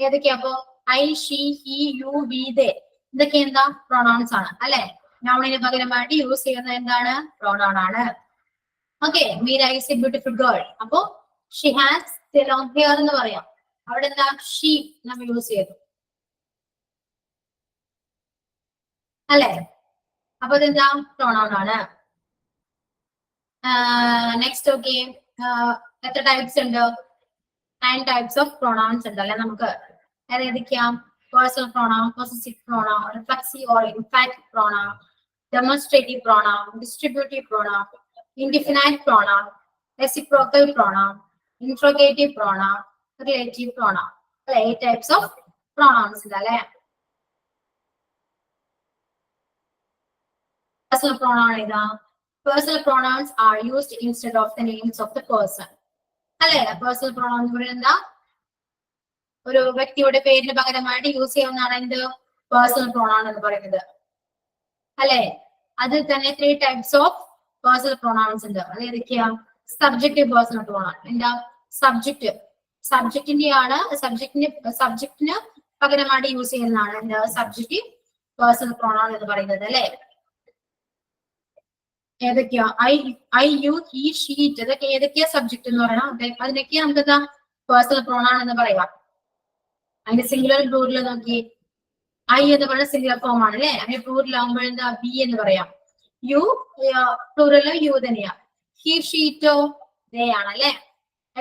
ഏതൊക്കെയാ അപ്പൊ? I, she, he, you, we, they ഇതൊക്കെ എന്താ? പ്രോണൗൺസ് ആണ് അല്ലെ? നൗണിന് പകരമായിട്ട് യൂസ് ചെയ്യുന്നത് എന്താണ്? പ്രോണൗൺ ആണ്. Okay. Meera is a beautiful girl. അപ്പൊ she has a long hair എന്ന് പറയാം. അവിടെ എന്താ? ഷീ നമ്മൾ യൂസ് ചെയ്തു അല്ലെ? അപ്പൊ അതെന്താ? പ്രോണൗൺ ആണ്. Next okay. എത്ര ടൈപ്സ് ഉണ്ട്? 9 ടൈപ്സ് ഓഫ് പ്രോണൗൺസ് ഉണ്ട് അല്ലെ നമുക്ക്? ഏതൊക്കെയാ? Personal pronoun, possessive pronoun, reflexive or ഇൻഫാക്റ്റീവ് pronoun, demonstrative pronoun, distributive pronoun, indefinite pronoun, reciprocal pronoun, interrogative pronoun, relative pronoun. അല്ലെ? 8 ടൈപ്സ് ഓഫ് പ്രോണൗൺസ് ഉണ്ട് അല്ലെ? Personal pronoun ഏതാ? Personal pronouns are used instead of the names of the person. അല്ലെ? Personal pronoun എന്ന് പറയുന്നത് എന്താ? ഒരു വ്യക്തിയുടെ പേരിന് പകരമായിട്ട് യൂസ് ചെയ്യുന്നതാണ് എന്ത്? പേഴ്സണൽ പ്രൊണൗൺ എന്ന് പറയുന്നത്. അല്ലെ? അതിൽ തന്നെ 3 ടൈപ്സ് ഓഫ് പേഴ്സണൽ പ്രൊണൗൺസ് ഉണ്ട്. അത് ഏതൊക്കെയാ? Subjective personal pronoun. എന്താ? സബ്ജക്റ്റിന് പകരമായിട്ട് യൂസ് ചെയ്യുന്നതാണ് എന്താ? സബ്ജക്റ്റീവ് പേഴ്സണൽ പ്രൊണൗൺ എന്ന് പറയുന്നത്. അല്ലെ? ഏതൊക്കെയാ? I U he she it. ഇതൊക്കെ ഏതൊക്കെയാ സബ്ജക്ട് എന്ന് പറയണം? അതിനൊക്കെ നമുക്ക് എന്താ? പേഴ്സണൽ പ്രൊണൗൺ എന്ന് പറയാം. അതിന്റെ സിംഗുലർ പ്ലൂറൽ നോക്കി. ഐ എന്ന് പറയുന്ന സിംഗുലർ ഫോം ആണ് അല്ലെ? അതിന്റെ പ്ലൂറൽ ആകുമ്പോൾ എന്താ? ബി എന്ന് പറയാം. യു പ്ലൂറല് യു തന്നെയാ. ഹി ഷീറ്റോ ദേ ആണ് അല്ലെ?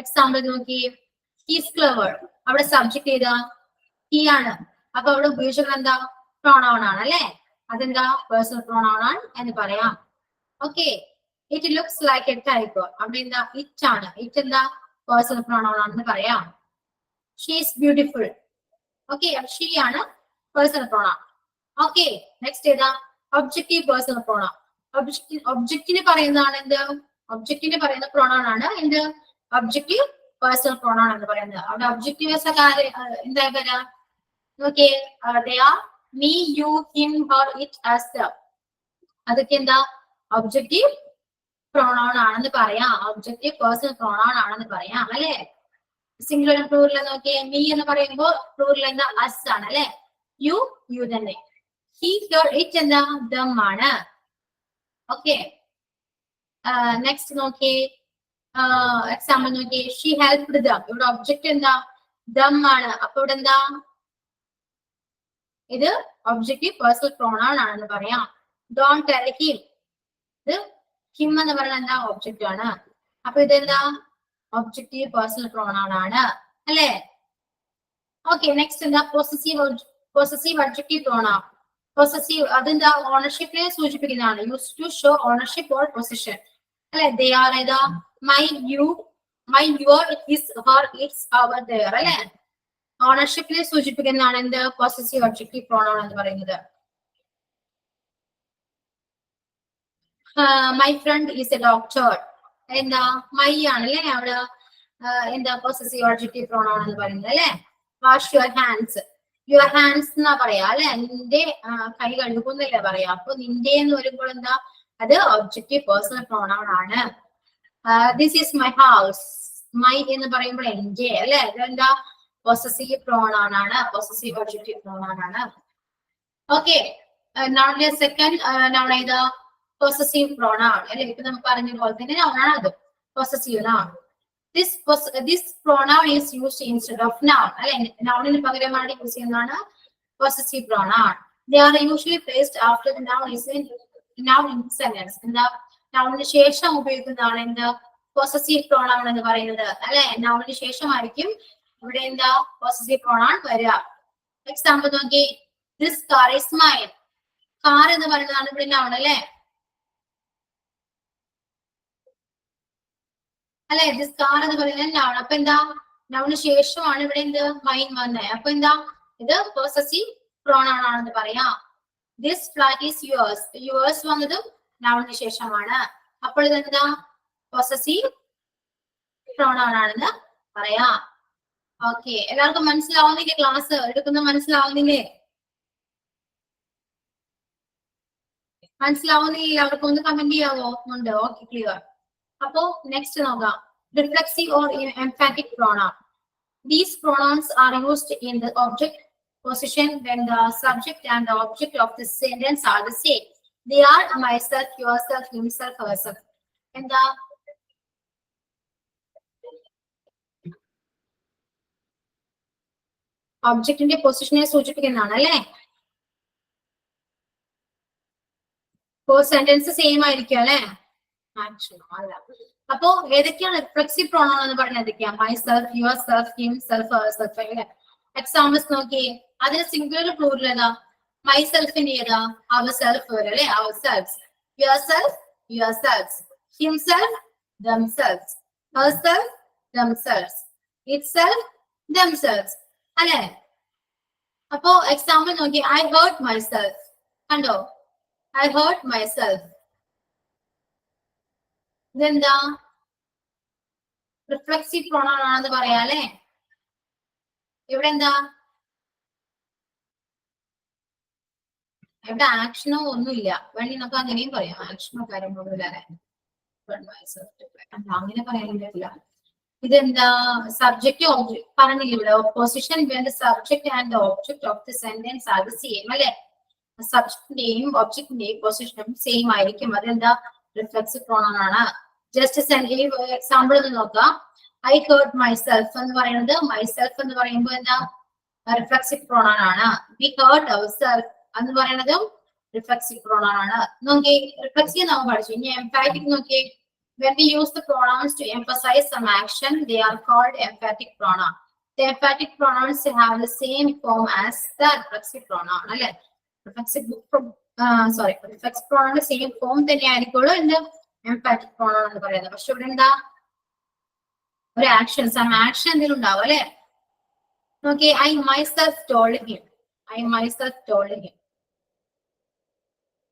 എക്സാമ്പിൾ നോക്കി. He's clever. അവിടെ സബ്ജക്ട് ചെയ്താ ഹി ആണ്. അപ്പൊ അവിടെ ഉപയോഗിച്ചത് എന്താ? പ്രൊണൗൺ ആണ് അല്ലെ? അതെന്താ? പേഴ്സണൽ പ്രൊണൗൺ ആണ് എന്ന് പറയാം. Okay. It looks like A type. അവിടെ എന്താ? ഇറ്റ് ആണ്. ഇറ്റ് എന്താ? പേഴ്സണൽ പ്രൊണൗൺ ആണെന്ന് പറയാം. She is beautiful. Okay. She ആണ് പേഴ്സണൽ പ്രൊണൗൺ. ഓക്കെ. നെക്സ്റ്റ് ഏതാ? Objective personal pronoun. ഒബ്ജക്റ്റിന് പറയുന്നതാണ് എന്ത്? ഒബ്ജക്റ്റിന് പറയുന്ന പ്രൊണൗൺ ആണ് എന്ത്? ഒബ്ജക്റ്റീവ് പേഴ്സണൽ പ്രൊണൗൺ എന്ന് പറയുന്നത്. അവിടെ ഒബ്ജക്റ്റീവ് എന്താ വരാ? നോക്കിയേ. They are me, you, him, her, it, us. അതൊക്കെ എന്താ? ഒബ്ജക്റ്റീവ് പ്രൊണൗൺ ആണെന്ന് പറയാം. ഒബ്ജക്റ്റീവ് പേഴ്സണൽ പ്രൊണൗൺ ആണെന്ന് പറയാം അല്ലെ? സിംഗുലർ പ്ലൂറൽ നോക്കിയേ. മീ എന്ന് പറയുമ്പോൾ പ്ലൂറൽ എന്താ? അസ് ആണ് അല്ലെ? യു തന്നെ. ഹി, ഹർ, ഇറ്റ് എന്താ? ദം ആണ്. ഓക്കെ. നെക്സ്റ്റ് നോക്കിയേ. എക്സാമ്പിൾ നോക്കിയേ. She helped dum. ഇവിടെ ഒബ്ജക്റ്റ് എന്താ? ദം ആണ്. അപ്പൊ ഇവിടെ എന്താ? ഇത് ഒബ്ജക്റ്റീവ് പേഴ്സണൽ പ്രൊണൗൺ ആണെന്ന് പറയാം. Don't tell him. ഇത് ഹിം എന്ന് പറയുന്നത് എന്താ? ഒബ്ജക്റ്റ് ആണ്. അപ്പൊ ഇതെന്താ? ഒബ്ജക്റ്റീവ് പേഴ്സണൽ പ്രൊണൗൺ ആണ് അല്ലെ? ഓക്കെ. നെക്സ്റ്റ് എന്താ? Possessive adjective pronoun. പൊസസീവ് അതെന്താ? ഓണർഷിപ്പിനെ സൂചിപ്പിക്കുന്നതാണ്. Use to show ownership or position അല്ലെ? ദേ ആർ ഏതാ? My, you, my, your, his, her, its, our, their അല്ലെ? ഓണർഷിപ്പിനെ സൂചിപ്പിക്കുന്നതാണ് എന്ത്? പൊസസീവ് അഡ്ജക്റ്റീവ് പ്രൊണൗൺ എന്ന് പറയുന്നത്. My friend is a doctor. എന്താ? മൈ ആണല്ലേ അവിടെ എന്താ? പൊസസീവ് അഡ്ജക്റ്റീവ് പ്രൊണൗൺ എന്ന് പറയുന്നത് അല്ലെ? Wash your hands. Your hands എന്നാ പറയാ അല്ലെ? നിന്റെ കൈ കഴുകുന്നില്ല പറയാ. അപ്പൊ നിന്റെ എന്ന് വരുമ്പോൾ എന്താ? അത് ഒബ്ജക്റ്റീവ് പേഴ്സണൽ പ്രൊണൗൺ ആണ്. This is my house. My എന്ന് പറയുമ്പോൾ എന്റെ അല്ലെ? അതെന്താ? പൊസസീവ് പ്രൊണൗൺ ആണ്. പൊസസീവ് അഡ്ജക്റ്റീവ് പ്രൊണൗൺ ആണ്. ഓക്കെ. നൗണിന്റെ സെക്കൻഡ് നൗൺ ഏതാ? പൊസസീവ് പ്രൊണൗൺ അല്ലെ? ഇപ്പൊ നമുക്ക് പറഞ്ഞ പോലെ തന്നെ നൗൺ ആണ് അത്. Possessive noun. This pronoun is used instead of noun. അല്ലെ? നൗണിന് പകരമായിട്ട് യൂസ് ചെയ്യുന്നതാണ് possessive pronoun. They are usually placed after the noun is in sentence. എന്താ? നൗണിന് ശേഷം ഉപയോഗിക്കുന്നതാണ് എന്ത്? പൊസസീവ് pronoun എന്ന് പറയുന്നത് അല്ലെ? നൗണിന് ശേഷമായിരിക്കും ഇവിടെ എന്താ? പൊസസീവ് pronoun വരിക. എക്സാമ്പിൾ നോക്കി. This car is mine. Car എന്ന് പറയുന്നതാണ് ഇവിടെ നൗൺ അല്ലെ? അല്ലെ? ദിസ് കാർ എന്ന് പറയുന്നത് നൗൺ. അപ്പൊ എന്താ? നൗണിന് ശേഷമാണ് ഇവിടെ എന്ത്? മൈൻ വന്നത്. അപ്പൊ എന്താ? ഇത് പൊസസീവ് പ്രൊണൗൺ ആണെന്ന് പറയാം. This flat is yours. Yours വന്നത് നൗണിന് ശേഷമാണ്. അപ്പോൾ ഇതെന്താ? പൊസസീവ് പ്രൊണൗൺ ആണെന്ന് പറയാം. ഓക്കെ. എല്ലാവർക്കും മനസ്സിലാവുന്നില്ലേ? ക്ലാസ് എടുക്കുന്ന മനസ്സിലാവുന്നില്ലേ? മനസ്സിലാവുന്നില്ല? അവർക്ക് ഒന്ന് കമന്റ് ചെയ്യാവോ? ഉണ്ട്. Okay, clear. അപ്പോ നെക്സ്റ്റ് നോക്കാം. Reflexive or emphatic pronoun. These pronouns are used in the object position when the subject and the object of the sentence are the same. They are myself, yourself, himself, herself. എന്താ? ഒബ്ജക്റ്റിന്റെ പൊസിഷനെ സൂചിപ്പിക്കുന്നതാണ് അല്ലെ? Sentence same ആയിരിക്കും അല്ലെ? അല്ല. അപ്പോ ഏതൊക്കെയാണ് reflexive pronoun എന്ന് പറഞ്ഞാൽ ഏതൊക്കെയാ? Myself, yourself, himself, herself അല്ലെ? എക്സാമ്പിൾസ് നോക്കിയേ. അതിന് സിംഗുലർ പ്ലൂറൽ ഏതാ? മൈ സെൽഫിന്റെ ഏതാ? അവർ സെൽഫ് വരും അല്ലെ? Ourself. Yourself, yourself. Himself, themself. Herself, themself. Itself, themself അല്ലെ? അപ്പോ എക്സാമ്പിൾ നോക്കി. I hurt myself. കണ്ടോ? I hurt myself. ഇതെന്താ? റിഫ്ലെക്സീവ് പ്രോണൗൺ ആണെന്ന് പറയാം അല്ലെ. ഇവിടെ എന്താ, ഇവിടെ ആക്ഷനോ ഒന്നുമില്ല, വേണ്ടി നമുക്ക് അങ്ങനെയും പറയാം, ആക്ഷനോ കാര്യങ്ങളൊന്നുമില്ല അല്ലെ. അങ്ങനെ പറയാൻ പറ്റില്ല. ഇതെന്താ, സബ്ജക്റ്റ് ഓബ്ജക്ട് പറഞ്ഞില്ല ഇവിടെ. Position when the subject and the object of the sentence are the same അല്ലെ. സബ്ജക്റ്റിന്റെയും ഒബ്ജക്റ്റിന്റെയും പൊസിഷനും സെയിം ആയിരിക്കും. അതെന്താ, റിഫ്ലെക്സീവ് പ്രോണൗൺ ആണ്. ജസ്റ്റ് എക്സാമ്പിൾ ഒന്ന് നോക്കാം. ഐ ഹേർഡ് മൈസെൽഫ് എന്ന് പറയുന്നത്, മൈസെൽഫ് എന്ന് പറയുമ്പോൾ എന്താ, റിഫ്ലെക്സീവ് പ്രോണൗൺ ആണ്. വി ഹേർഡ് അവർസെൽഫ് എന്ന് പറയുന്നതും റിഫ്ലെക്സീവ് പ്രോണൗൺ ആണ്. നോക്കി, റിഫ്ലെക്സീവ് നമ്മൾ പഠിച്ചു. ഇനി എംഫാറ്റിക് നോക്കി. When we use the pronouns to emphasize some action, they are called emphatic pronoun. The emphatic pronouns have the same form as the reflexive pronoun. അല്ലെ, reflexive pronoun same form തന്നെയായിരിക്കുള്ളൂ എന്ത്, emphatic pronoun എന്ന് പറയുന്നത്. പക്ഷെ ഇവിടെ എന്താ, ഒരു action, some action എന്തെങ്കിലും ഉണ്ടാവും അല്ലെ. നോക്കി, I myself told him. I myself told him.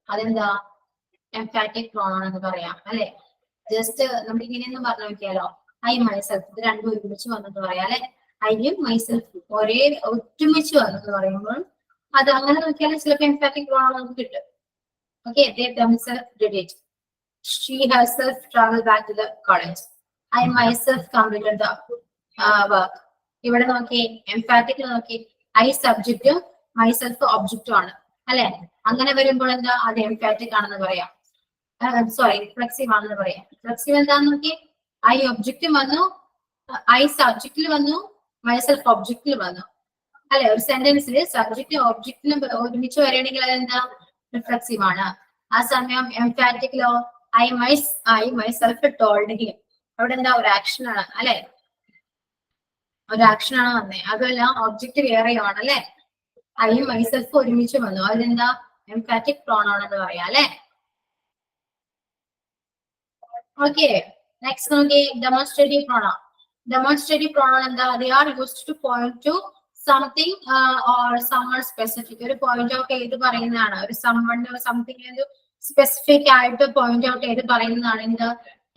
അതെന്താ, എംഫാറ്റിക് പ്രോണൗൺ എന്ന് പറയാം അല്ലെ. ജസ്റ്റ് നമ്മൾ ഇങ്ങനെയൊന്നും പറഞ്ഞു നോക്കിയാലോ, ഐ മൈസെൽഫ്, ഇത് രണ്ടും ഒരുമിച്ച് വന്നെന്ന് പറയാം അല്ലെ. ഐയും മൈസെൽഫ് ഒരേ ഒറ്റുമിച്ച് വന്നെന്ന് പറയുമ്പോൾ അത് അങ്ങനെ നോക്കിയാൽ ചിലപ്പോൾ എംഫാറ്റിക് പ്രോണൗൺ നമുക്ക് കിട്ടും. Okay, they themselves did it. She herself traveled back to the college. I myself completed the work. ഇവിടെ നോക്കി, എംഫാറ്റിക് നോക്കി, ഐ സബ്ജക്റ്റും മൈസെൽഫ് ഒബ്ജക്റ്റും ആണ് അല്ലെ. അങ്ങനെ വരുമ്പോൾ എന്താ, അത് എംഫാറ്റിക് ആണെന്ന് പറയാം. സോറി, റിഫ്ലെക്സീവ് ആണെന്ന് പറയാം. റിഫ്ലെക്സീവ് എന്താന്ന് നോക്കി, ഐ ഒബ്ജക്റ്റും വന്നു, ഐ സബ്ജക്റ്റിൽ വന്നു, മൈസെൽഫ് ഒബ്ജക്റ്റിൽ വന്നു അല്ലെ. ഒരു സെന്റൻസിൽ സബ്ജക്റ്റും ഒബ്ജക്റ്റിലും ഒരുമിച്ച് വരികയാണെങ്കിൽ അതെന്താ, റിഫ്ലെക്സീവ് ആണ്. ആ സമയം എംഫാറ്റിക്കിലോ, ഐ മൈസെൽഫ് ടോൾഡ് ഹിം, അവിടെ എന്താ, ഒരു ആക്ഷൻ ആണ് അല്ലെ, ഒരു ആക്ഷൻ ആണ് വന്നേ. അതല്ല, ഒബ്ജക്റ്റ് വേറെയാണ് അല്ലെ. ഐയും മൈസെൽഫ് ഒരുമിച്ച് വന്നു, അതെന്താ, എംഫാറ്റിക് പ്രോണൗൺ എന്ന് പറയാം അല്ലെ. Okay, next നോക്കി, demonstrative pronoun. Demonstrative pronoun എന്താ, they are used to point to something or someone specific. ഒരു പോയിന്റ് ഔട്ട് ചെയ്ത് പറയുന്നതാണ്, ഒരു someone something ഒരു സ്പെസിഫിക് ആയിട്ട് പോയിന്റ് ഔട്ട് ചെയ്ത് പറയുന്നതാണ് എന്ത്,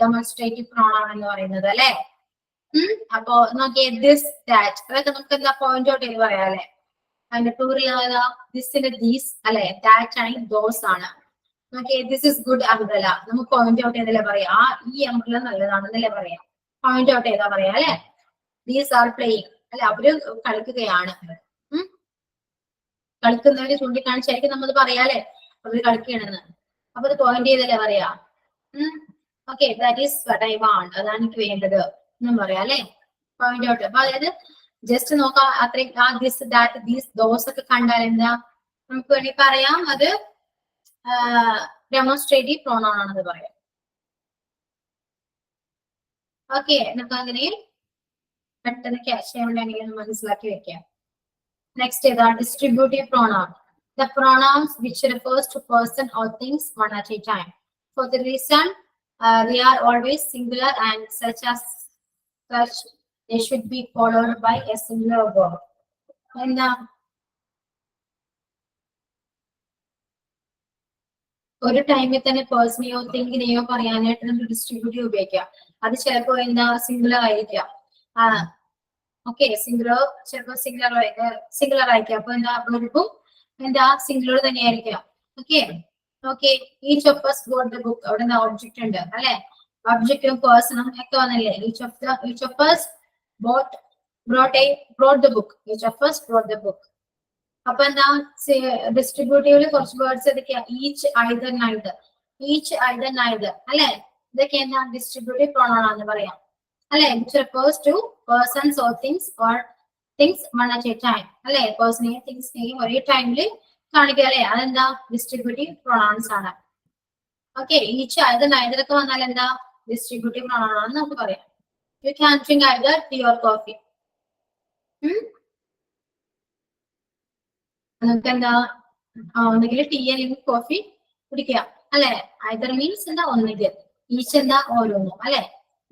ഡെമോൺസ്ട്രേറ്റീവ് പ്രോണൗൺ എന്ന് പറയുന്നത് അല്ലെ. അപ്പോ നോക്കിയേ, ദിസ് ദാറ്റ്, അതൊക്കെ നമുക്ക് എന്താ, പോയിന്റ് ഔട്ട് ചെയ്ത് പറയാം അല്ലെ. അതിന്റെ പ്ലൂറൽ ഏതാ, ദിസിന്റെ ദീസ് അല്ലെ, ദാറ്റ് ആണെങ്കിൽ ദോസ് ആണ്. Okay, this is good umbrella, നമുക്ക് പോയിന്റ് ഔട്ട് ചെയ്തല്ലേ പറയാ, ഈ അംബ്രല നല്ലതാണെന്നല്ലേ പറയാം, പോയിന്റ് ഔട്ട് ചെയ്താ പറയാ അല്ലെ. ദീസ് ആർ പ്ലേയിങ് അല്ലെ, അവര് കളിക്കുകയാണ്. കളിക്കുന്നവര് ചൂണ്ടിക്കാണിച്ചായിരിക്കും നമ്മൾ പറയാല്ലേ, അവര് കളിക്കുകയാണെന്ന്. അപ്പൊ അത് പോയിന്റ് ചെയ്തല്ലേ പറയാ. Okay, that is what I want, അതാണ് എനിക്ക് വേണ്ടത് എന്നും പറയാം അല്ലെ, പോയിന്റ് ഔട്ട്. അപ്പൊ അതായത് ജസ്റ്റ് നോക്കാം, അത്രയും ആ ദിസ് ദാറ്റ് ദീസ് ദോസ് ഒക്കെ കണ്ടാൽ എന്താ, നമുക്ക് വേണമെങ്കിൽ പറയാം അത് ഡെമോൺസ്ട്രേറ്റീവ് പ്രോണൗൺ ആണെന്ന് പറയാം. ഓക്കെ, നമുക്ക് അങ്ങനെ പെട്ടെന്ന് ക്യാച്ച് ചെയ്യാൻ വേണ്ടി മനസ്സിലാക്കി വെക്കാം. നെക്സ്റ്റ് ഏതാ, distributive pronoun. The pronouns which refers to person or things one at a time. For the reason they are always singular and such they should be followed by a singular verb. എന്താ, ഒരു ടൈമിൽ തന്നെ പേഴ്സണെയോ തിങ്കിനെയോ പറയാനായിട്ട് നമുക്ക് distributive ഉപയോഗിക്കാം. അത് ചിലപ്പോ എന്താ, സിംഗുലർ ആയിരിക്കാം. ഓക്കെ, ചിലപ്പോ സിംഗുലർ ആയിരിക്കാം. അപ്പൊ എന്താ, വെർബും എന്താ, സിംഗുലർ തന്നെയായിരിക്കാം. Okay, each of us bought the book, അവിടെ എന്താ, ഒബ്ജക്റ്റ് ഉണ്ട് അല്ലെ, ഒബ്ജക്റ്റും പേഴ്സണും ഒക്കെ വന്നില്ലേ. Each of us brought the book, each of us brought the book. അപ്പൊ എന്താ, ഡിസ്ട്രിബ്യൂട്ടീവില് കുറച്ച് വേർഡ്സ് ഏതൊക്കെയാ, each, either, neither, each, either, neither അല്ലെ, ഇതൊക്കെ എന്താ, ഡിസ്ട്രിബ്യൂട്ടീവ് പ്രോണൗൺ ആണെന്ന് പറയാം അല്ലെ. Which refers to persons or things one at a time അല്ലെ, പേഴ്സണെയും തിങ്സിനെയും ഒരേ ടൈമില് കാണിക്കുക അല്ലെ, അതെന്താ, ഡിസ്ട്രിബ്യൂട്ടീവ് പ്രൊണൗൺസ് ആണ്. ഓക്കെ, ഈച്ച്, ഐദർ, നൈദർ ഒക്കെ വന്നാൽ എന്താ, ഡിസ്ട്രിബ്യൂട്ടീവ് പ്രൊണൗൺ ആണെന്ന് നമുക്ക് പറയാം. You can drink either tea or coffee. നമുക്ക് എന്താ, ഒന്നുകിൽ ടീ അല്ലെങ്കിൽ കോഫി കുടിക്കാം അല്ലെ. ഐദർ മീൻസ് എന്താ, ഒന്നുകിൽ, ഈച്ച് എന്താ, ഓരോന്നും അല്ലെ,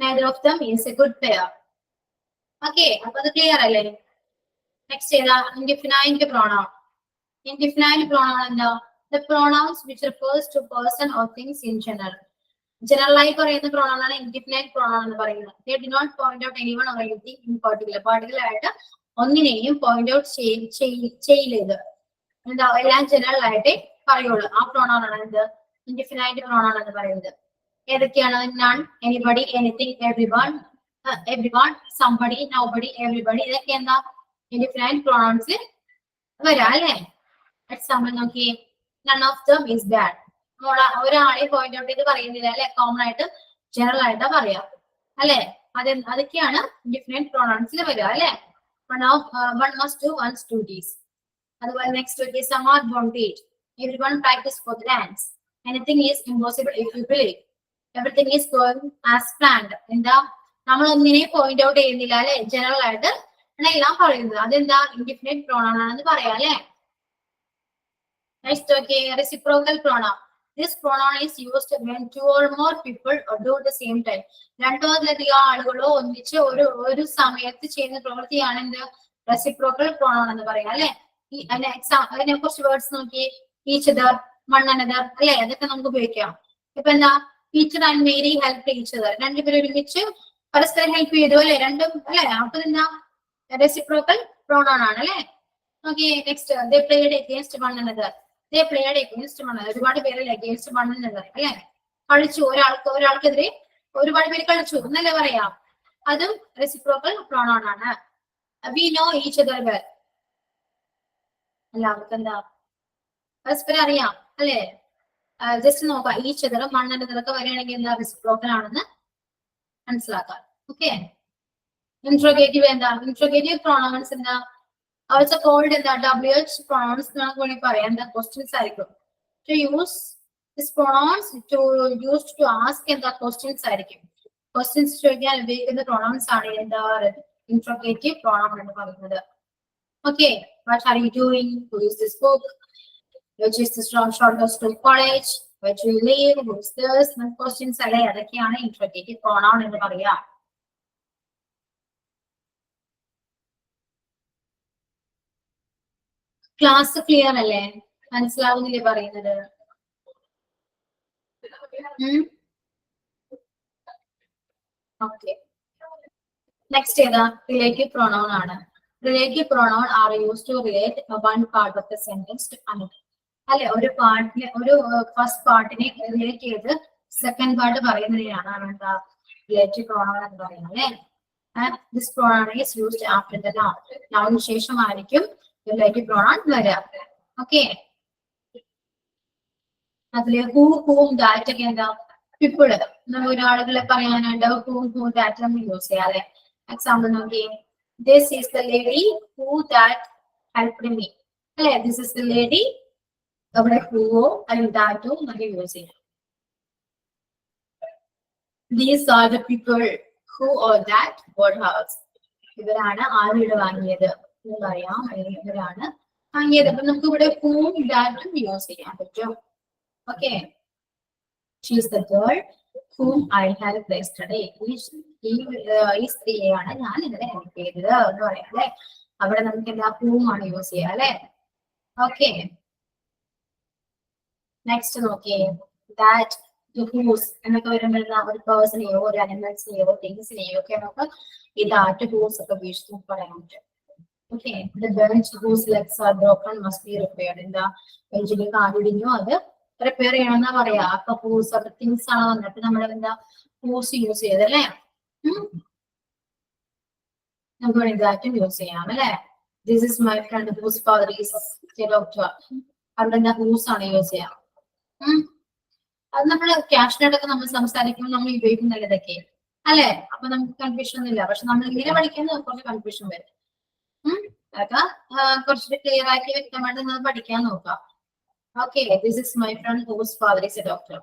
neither of them is a good pair. Okay, അപ്പൊ അത് ക്ലിയർ അല്ലേ. നെക്സ്റ്റ് ഏതാ, ഇൻഡിഫിനൈറ്റ് പ്രോണൗൺ. ഇൻഡിഫിനൈറ്റ് പ്രോണൗൺ എന്താ, the pronouns which refers to person or things in general. ജനറലായി പറയുന്ന പ്രോണൗൺ ആണ് ഇൻഡിഫിനൈറ്റ് പ്രോണൗൺ എന്ന് പറയുന്നത്. They did not point out anyone or anything in particular. Particular ആയിട്ട് ഒന്നിനെയും പോയിന്റ് ഔട്ട് ചെയ്യില്ല. ഇത് എന്താ, എല്ലാം ജനറൽ ആയിട്ടേ പറയുള്ളൂ. ആ പ്രോണൗൺ ആണ് ഇത് ഇൻഡിഫിനൈറ്റ് പ്രോണൗൺ എന്ന് പറയുന്നത്. ഏതൊക്കെയാണ്? None, anybody, anything, everyone, somebody, nobody, everybody, ഇതൊക്കെ എന്താ ഇൻഡിഫിനൈറ്റ് പ്രോണൗൺസ് വരാം അല്ലെ. എക്സാമ്പിൾ നോക്കിയേ, none of them is bad. ഒരാളെ പോയിന്റ് ഔട്ട് ചെയ്ത് പറയുന്നില്ല അല്ലെ, കോമൺ ആയിട്ട് ജനറൽ ആയിട്ടാ പറയാം അല്ലെ. അതൊക്കെയാണ് ഇൻഡിഫിനൈറ്റ് പ്രോണൗൺസിൽ വരിക അല്ലെ. One must do one's duties. അതുപോലെ നെക്സ്റ്റ് നോക്കിയേ, some are born to eat, everyone practice for the dance, anything is impossible if you believe, everything is going as planned. എന്താ, നമ്മൾ ഒന്നിനെ പോയിന്റ് ഔട്ട് ചെയ്യുന്നില്ല അല്ലെ, ജനറൽ ആയിട്ട് എല്ലാം പറയുന്നത്. അതെന്താ ഇൻഡിഫിനൈറ്റ് പ്രോണൗൺ ആണെന്ന് പറയാം അല്ലെ. നെക്സ്റ്റ് നോക്കിയേ, reciprocal pronoun. This pronoun is used when two or more people do the same time. രണ്ടോതിലധികം ആളുകളോ ഒന്നിച്ച് ഒരു സമയത്ത് ചെയ്യുന്ന പ്രവൃത്തിയാണ് എന്ത് റെസിപ്രോക്കൽ പ്രോണൗൺ എന്ന് പറയാം അല്ലെ. അതിനെ കുറച്ച് വേർഡ്സ് നോക്കി, ഈച്ച് അതർ, വൺ അനദർ അല്ലെ, അതൊക്കെ നമുക്ക് ഉപയോഗിക്കാം. ഇപ്പൊ എന്താ, teacher and Mary help each other, രണ്ടുപേരും ഒരുമിച്ച് പരസ്പരം ഹെൽപ്പ് ചെയ്തു അല്ലെ, രണ്ടും അല്ലെ. അപ്പൊ എന്താ റെസിപ്രോക്കൽ പ്രോണൗൺ ആണ് അല്ലെ. നോക്കിയേ next, they played against one another. They played against one another. ഒരുപാട് പേരല്ലേ against one another അല്ലെ, കളിച്ചു. ഒരാൾക്കെതിരെ ഒരുപാട് പേര് കളിച്ചു എന്നല്ലേ പറയാം. അതും റെസിപ്രോക്കൽ പ്രോണൗൺ ആണ്. We know each other well. എല്ലാവർക്കും എന്താ പരസ്പരം അറിയാം അല്ലെ. ജസ്റ്റ് നോക്കാം, ഈച്ച് അതർ, വൺ അനദർ ഒക്കെ വരികയാണെങ്കിൽ എന്താ റെസിപ്രോക്കൽ ആണെന്ന് മനസ്സിലാക്കാം. ഓക്കെ. ഇൻട്രോഗേറ്റീവ് എന്താ, ഇൻട്രോഗേറ്റീവ് പ്രോണൗൺസ് എന്താ, also called in the WH pronouns നമുക്ക് വേണ്ടി പറയാം. എന്താ ക്വസ്റ്റ്യൻസ് ആയിരിക്കും. To use this pronouns to used to ask എന്താ ക്വസ്റ്റ്യൻസ് ആയിരിക്കും. ക്വസ്റ്റ്യൻസ് ചോദിക്കാൻ ഉപയോഗിക്കുന്ന പ്രോണൗൺസ് ആണ് എന്താ ഇൻട്രോഗേറ്റീവ് പ്രോണൗൺ എന്ന് പറയുന്നത്. Okay, what are you doing? Who is this book? Which is the shortest to college? Where do you live? Who is this? Questions അല്ലേ, അതൊക്കെയാണ് ഇൻട്രോഗേറ്റീവ് പ്രോണൗൺ എന്ന് പറയാ. ക്ലാസ് ക്ലിയർ അല്ലേ? മനസ്സിലാവുന്നില്ലേ പറയുന്നത്? ഓക്കെ. നെക്സ്റ്റ് ഏതാ, റിലേറ്റീവ് പ്രോണൗൺ ആണ്. Relative pronoun are use to relate one part of the sentence to another അല്ലെ. ഒരു പാർട്ടിനെ, ഒരു ഫസ്റ്റ് പാർട്ടിനെ റിലേറ്റ് ചെയ്ത് സെക്കൻഡ് പാർട്ട് പറയുന്നതിനാണ് എന്താ റിലേറ്റീവ് പ്രോണൗൺ എന്ന് പറയുന്നത് അല്ലെ. This pronoun is used after the noun. നൗണിന് ശേഷമായിരിക്കും റിലേറ്റീവ് പ്രോണൗൺ വരിക. ഓക്കെ. അതില് ഹൂ, ഹൂം, ദാറ്റ് ഒക്കെ എന്താ പീപ്പിള്, നമ്മൾ ഒരാളുകളെ പറയാനുണ്ട് ഹൂ ദാറ്റ് നമ്മൾ യൂസ് ചെയ്യാം അല്ലെ. എക്സാമ്പിൾ നോക്കി, this is the lady who that helped me അല്ലെ. ദിസ് ഈസ് ദ ലേഡി, അവിടെ ഹൂവോ അല്ലെങ്കിൽ ദാറ്റോ നമുക്ക് യൂസ് ചെയ്യാം. These are the people who or that boat house. ഇവരാണ് ആ വീട് വാങ്ങിയത് എന്ന് പറയാം, ഇവരാണ് വാങ്ങിയത്. അപ്പൊ നമുക്ക് ഇവിടെ ഹൂം ദാറ്റും യൂസ് ചെയ്യാൻ പറ്റും. Okay. She is the girl whom I helped yesterday. ഈ സ്ത്രീയാണ് ഞാൻ ഇന്നലെ ഹെൽപ്പ് ചെയ്തത് എന്ന് പറയാം അല്ലെ. അവിടെ നമുക്ക് എന്താ ഹൂം ആണ് യൂസ് ചെയ്യാം അല്ലെ. ഓക്കെ. നെക്സ്റ്റ് നോക്കിയേ, ദാറ്റ്, ഹൂസ് എന്നൊക്കെ വരുമ്പോഴാണ് ഒരു പേഴ്സണെയോ ഒരു അനിമൽസിനെയോ തിങ്സിനെയോ ഒക്കെ നമുക്ക് ഈ ദാറ്റ്, ഹൂസ് ഒക്കെ ഉപയോഗിച്ച് പറയാൻ പറ്റും. Okay, the bench whose legs are broken must be repaired. എന്താ ബെഞ്ചിൽ കാലിടിഞ്ഞു, അത് റിപ്പയർ ചെയ്യണമെന്നാ പറയാ. അപ്പൊ ഹൂസ് ഒക്കെ തിങ്സ് ആണ് വന്നിട്ട് നമ്മൾ എന്താ ഹൂസ് യൂസ് ചെയ്തല്ലേ. നമുക്ക് ഇതായിട്ടും യൂസ് ചെയ്യാം അല്ലെ. This is my friend whose father is doctor. അവിടെ എന്താ ഹൂസ് ആണ് യൂസ് ചെയ്യാം. അത് നമ്മള് ക്യാഷിനായിട്ടൊക്കെ നമ്മൾ സംസാരിക്കുമ്പോൾ നമ്മൾ ഉപയോഗിക്കുന്നില്ല ഇതൊക്കെ അല്ലെ. അപ്പൊ നമുക്ക് കൺഫ്യൂഷൻ ഒന്നുമില്ല. പക്ഷെ നമ്മൾ ഇങ്ങനെ പഠിക്കുന്നത് കുറച്ച് കൺഫ്യൂഷൻ വരും. അതൊക്കെ കുറച്ചുകൂടി ക്ലിയർ ആക്കി വ്യക്തമായിട്ട് നമ്മൾ പഠിക്കാൻ നോക്കാം. Okay. This is my friend whose father is a doctor.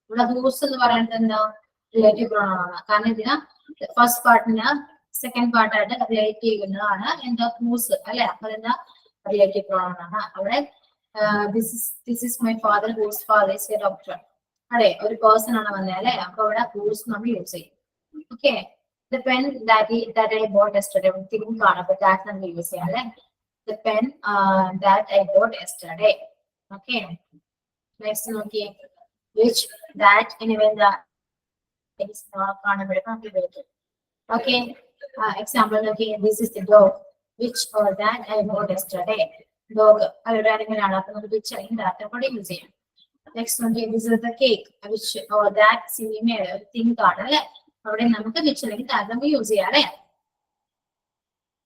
ഇവിടെ ഹൂസ് എന്ന് പറയുന്നത് എന്താ റിലേറ്റീവ് പ്രോണൗൺ ആണ്. കാരണം ഇതിന് ഫസ്റ്റ് പാർട്ടിന് സെക്കൻഡ് പാർട്ടായിട്ട് റിലേറ്റ് ചെയ്യുന്നതാണ് എന്താ ഹൂസ് അല്ലെ. അപ്പൊ എന്താ റിലേറ്റീവ് പ്രോണൗൺ ആണ്. അവിടെ this is my father whose father is a doctor അല്ലെ, ഒരു പേഴ്സൺ ആണ് വന്നത് അല്ലെ. അപ്പൊ അവിടെ ഹൂസ് നമ്മൾ യൂസ് ചെയ്യും. Okay. The pen that I bought yesterday, thinking about that and we use it. The pen that I bought yesterday. Okay. Next, okay. Which, that, and even the കാണുമ്പോഴേക്കും നമുക്ക് ഉപയോഗിക്കും. Okay, example നോക്കി, this is the dog which or that I boat yesterday. Dog അവരുടെ ആരെങ്കിലാണ്, അപ്പൊ നമുക്ക് which അല്ലെങ്കിൽ that കൂടെ use ചെയ്യാം. Next നോക്കി, this is the cake which or that സിനിമയുടെ ഒരു തിങ് ആണ് അല്ലെ, അവിടെ നമുക്ക് വിച്ച് അല്ലെങ്കിൽ ദാറ്റ് നമുക്ക് യൂസ് ചെയ്യാം അല്ലെ.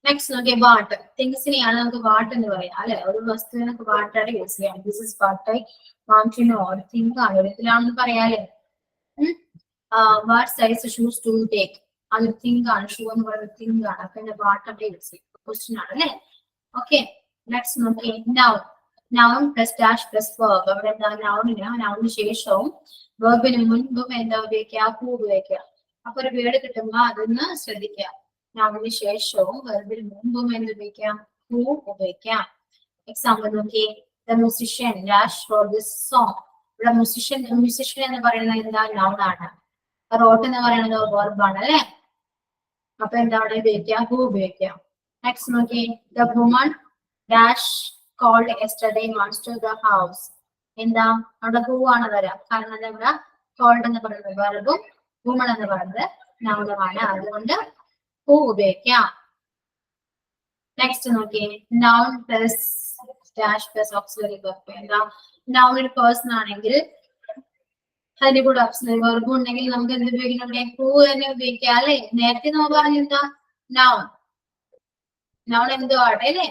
നെക്സ്റ്റ് നോക്കിയ വാട്ട്, തിങ്സിനെയാണ് നമുക്ക് വാട്ട് എന്ന് പറയാം അല്ലെ, ഒരു വസ്തുവിനെ നമുക്ക് വാട്ടായിട്ട് യൂസ് ചെയ്യാം. This is what I want to know, ഒരു തിങ് ആണ്, ഒരു ഇതിലാണെന്ന് പറയാല്ലേ. What size shoes to take, അതൊരു തിങ് ആണ്, ഷൂ എന്ന് പറയുന്ന തിങ് ആണ്, അപ്പൊ എന്റെ വാട്ടായിട്ട് യൂസ് ചെയ്യും, ക്വസ്റ്റ്യൻ ആണ് അല്ലെ. ഓക്കെ, നെക്സ്റ്റ് നോക്കി, noun, noun plus dash plus verb. അവിടെ എന്താ, നൗണിന് ശേഷവും വേർബിന് മുൻപും എന്താ ഉപയോഗിക്കുക, ഹൂ ഉപയോഗിക്കുക. അപ്പൊ ഒരു വേർഡ് കിട്ടുമ്പോ അതൊന്ന് ശ്രദ്ധിക്കുക, നൗണിന് ശേഷവും വെർബിന് മുമ്പും എന്ത് ഉപയോഗിക്കാം, ഹൂ ഉപയോഗിക്കാം. എക്സാമ്പിൾ നോക്കി, the musician dash wrote this song. ഇവിടെ മ്യൂസിഷ്യൻ എന്ന് പറയുന്നത് എന്താ, നൗൺ ആണ്. റോട്ട് എന്ന് പറയുന്നത് വെർബാണ് അല്ലെ, അപ്പൊ എന്താ അവിടെ ഉപയോഗിക്കാം, ഹൂ ഉപയോഗിക്കാം. നെക്സ്റ്റ് നോക്കി, the woman dash called yesterday wants to the house. എന്താ അവിടെ ഹൂ ആണ് വരാം, കാരണം എന്താ, കോൾഡ് എന്ന് പറയുന്നത് വെർബും വുമൺ എന്ന് പറയുന്നത് നൗണുമാണ്, അതുകൊണ്ട് ഹൂ ഉപയോഗിക്കാം. നെക്സ്റ്റ് നോക്കി, noun plus dash plus auxiliary verb. എന്താ, നൗൺ ഒരു പേഴ്സൺ ആണെങ്കിൽ അതിന്റെ കൂടെ ഓക്സിലറി വെർബ് ഉണ്ടെങ്കിൽ നമുക്ക് എന്ത് ഉപയോഗിക്കണം, ഹൂ തന്നെ ഉപയോഗിക്കാം അല്ലെ. നേരത്തെ നമ്മൾ പറഞ്ഞ എന്താ, നൗൺ എന്തോ ആട്ടെ അല്ലെ,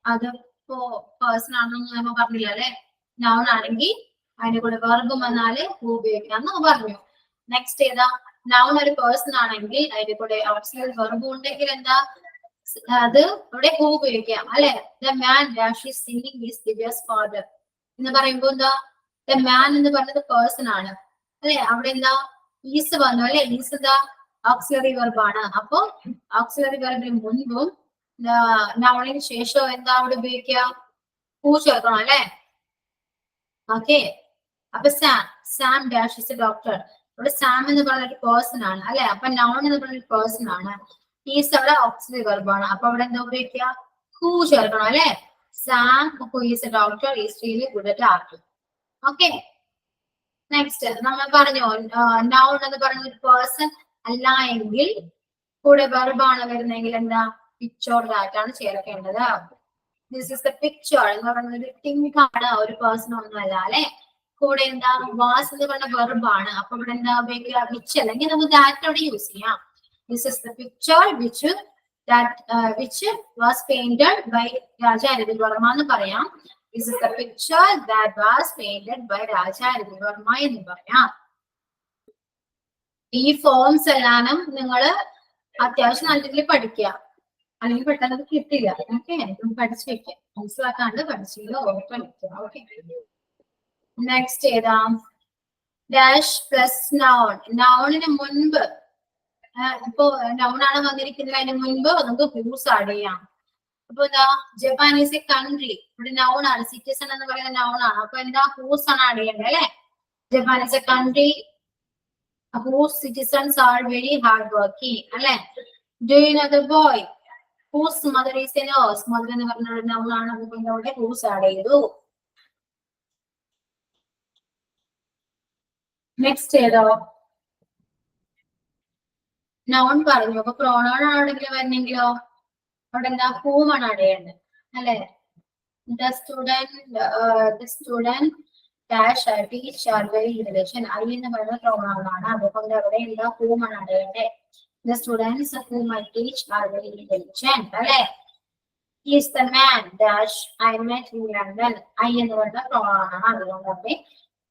അതിപ്പോ പേഴ്സൺ ആണെന്ന് നമ്മൾ പറഞ്ഞില്ല അല്ലെ. നൗൺ ആണെങ്കിൽ അതിന്റെ കൂടെ വെർബും വന്നാല് ഹൂ ഉപയോഗിക്കാം എന്ന് പറഞ്ഞു. നെക്സ്റ്റ് ഏതാ, നൗൺ ഒരു പേഴ്സൺ ആണെങ്കിൽ അതിന്റെ കൂടെ ഓക്സിലറി വെർബ് ഉണ്ടെങ്കിൽ എന്താ, അത് ഇവിടെ ഹൂ ഉപയോഗിക്കാം അല്ലെ. The man dash is singing his Divya's father എന്ന് പറയുമ്പോ എന്താ, ദ മാൻ എന്ന് പറയുന്നത് പേഴ്സൺ ആണ് അല്ലെ, അവിടെ എന്താ ഈസ് വന്നു അല്ലെ, ഈസ് എന്താ ഓക്സിലറി വെർബ് ആണ്. അപ്പൊ ഓക്സിലറി വെർബിന് മുൻപും നൗണിന് ശേഷവും എന്താ അവിടെ ഉപയോഗിക്കുക, ഹൂ ചേർക്കണം അല്ലെ. ഓക്കെ, അപ്പൊ Sam dash is A doctor. ഇവിടെ സാം എന്ന് പറയുന്ന ഒരു പേഴ്സൺ ആണ് അല്ലെ, അപ്പൊ നൗൺ എന്ന് പറയുന്ന ഒരു പേഴ്സൺ ആണ്, ഈസ് അവിടെ ഓക്സിലറി വെർബ് ആണ്, അപ്പൊ അവിടെ എന്താ ഉപയോഗിക്കുക, ഹൂ ചേർക്കണം അല്ലെ. Sam who is a doctor is really good at art. Okay, next നമ്മൾ പറഞ്ഞു, നൗൺ എന്ന് പറയുന്ന ഒരു പേഴ്സൺ അല്ല എങ്കിൽ കൂടെ വെർബാണ് വരുന്നെങ്കിൽ എന്താ, പിക്ചർ ദാറ്റ് ആണ് ചേർക്കേണ്ടത്. ദിസ് ഇസ് ദ പിക്ചർ എന്ന് പറയുന്നത് തിങ് ആണ്, ഒരു പേഴ്സൺ ഒന്നും അല്ല അല്ലെ. കൂടെ എന്താ, വാസ് എന്ന് പറഞ്ഞ വെർബാണ്, അപ്പൊ ഇവിടെ എന്താ ഉപയോഗിക്കുക, വിച്ച് അല്ലെങ്കിൽ നമുക്ക് ദാറ്റോടെ യൂസ് ചെയ്യാം. This is the picture which was painted by Raja Ravi Varma എന്ന് പറയാം. This is the picture that was painted by Raja Ravi Varma എന്ന് പറയാം. ഈ ഫോംസ് എല്ലാം നിങ്ങൾ അത്യാവശ്യം നല്ല രീതിയിൽ പഠിക്കുക, അല്ലെങ്കിൽ പെട്ടെന്ന് അത് കിട്ടില്ല. ഓക്കെ, പഠിച്ചു വെക്കുക, മനസ്സിലാക്കാണ്ട് പഠിച്ചില്ല പഠിക്കുക. ഓക്കെ, നെക്സ്റ്റ് ഏതാ, ഡാഷ് പ്ലസ് നൗൺ. നൗണിന് മുൻപ് ഇപ്പൊ നൗൺ ആണ് വന്നിരിക്കുന്നത്, അതിന് മുൻപ് നമുക്ക് ഹൂസ് ആഡ് ചെയ്യാം. അപ്പൊ എന്താ, ജപ്പാൻ ഈസ് എ കൺട്രി, ഇവിടെ നൗൺ ആണ്, സിറ്റിസൺ എന്ന് പറയുന്ന നൗൺ ആണ്, അപ്പൊ എന്താ ഹൂസ് ആണ് ആഡ് ചെയ്യേണ്ടത് അല്ലെ. Japan is A country whose citizens are very hardworking അല്ലെ. Do you know the boy whose mother is a nurse? Mother എന്ന് പറഞ്ഞ നൗൺ ആണ്, അതുകൊണ്ട് അവിടെ whose ആഡ് ചെയ്തു. നെക്സ്റ്റ് ഏതോ, നൗൺ പറഞ്ഞു, അപ്പൊ പ്രോണൗൺ ആണെങ്കിൽ വരണമെങ്കിലോ അവിടെ എന്താ, ഹൂം ആണ് ആഡ് ചെയ്യേണ്ടത് അല്ലെ. The student dash teach are very intelligent. I എന്ന് പറയുന്ന പ്രോണൗൺ ആണ്, അതുകൊണ്ട് അവിടെ എന്താ, ഹൂം ആണ് ആഡ് ചെയ്യേണ്ടത്. The students whom I teach are very intelligent അല്ലെ. He is the man dash I met in London. I എന്ന് പറയുന്ന പ്രോണൗൺ ആണ്, അതുകൊണ്ട് അവിടെ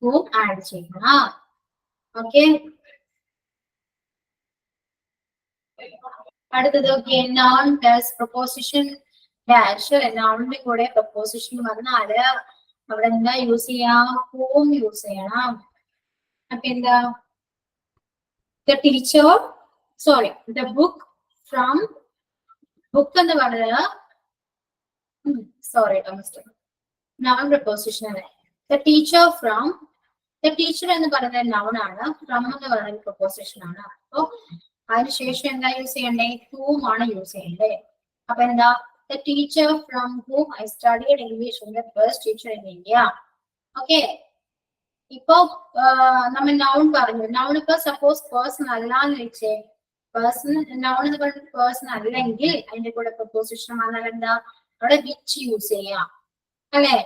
ഹൂം ആഡ് ചെയ്യണം. ഓക്കെ, അടുത്തത് നോൺ പ്ലസ് പ്രൊപ്പോസിഷൻ ഡാഷ്. നോണിന്റെ കൂടെ പ്രൊപ്പോസിഷൻ വന്നാല് അവിടെ എന്താ യൂസ് ചെയ്യാം, ഹൂം യൂസ് ചെയ്യണം. അപ്പൊ എന്താ, the teacher sorry the book from, book എന്ന് പറഞ്ഞത് സോറി മിസ്റ്റേക്ക്, നോൺ പ്രൊപ്പോസിഷൻ അല്ലേ. The teacher from, the teacher എന്ന് പറയുന്നത് നൗൺ ആണ്, ഫ്രം എന്ന് പറയുന്നത് പ്രൊപ്പോസിഷൻ ആണ്. അപ്പൊ അതിനുശേഷം എന്താ യൂസ് ചെയ്യണ്ടേ, ഹൂം ആണ് യൂസ് ചെയ്യണ്ടേ. അപ്പൊ എന്താ, the teacher from whom I studied English was the first teacher in India. Okay, ഇപ്പൊ നമ്മൾ നൗൺ പറഞ്ഞു. നൗൺ ഇപ്പൊ സപ്പോസ് പേഴ്സൺ അല്ലാന്ന് വെച്ചേ, പേഴ്സൺ നൗൺ എന്ന് പറഞ്ഞിട്ട് പേഴ്സൺ അല്ലെങ്കിൽ അതിന്റെ കൂടെ പ്രപ്പോസിഷൻ വന്നാൽ എന്താ അവിടെ വിച്ച് യൂസ് ചെയ്യാം അല്ലെ?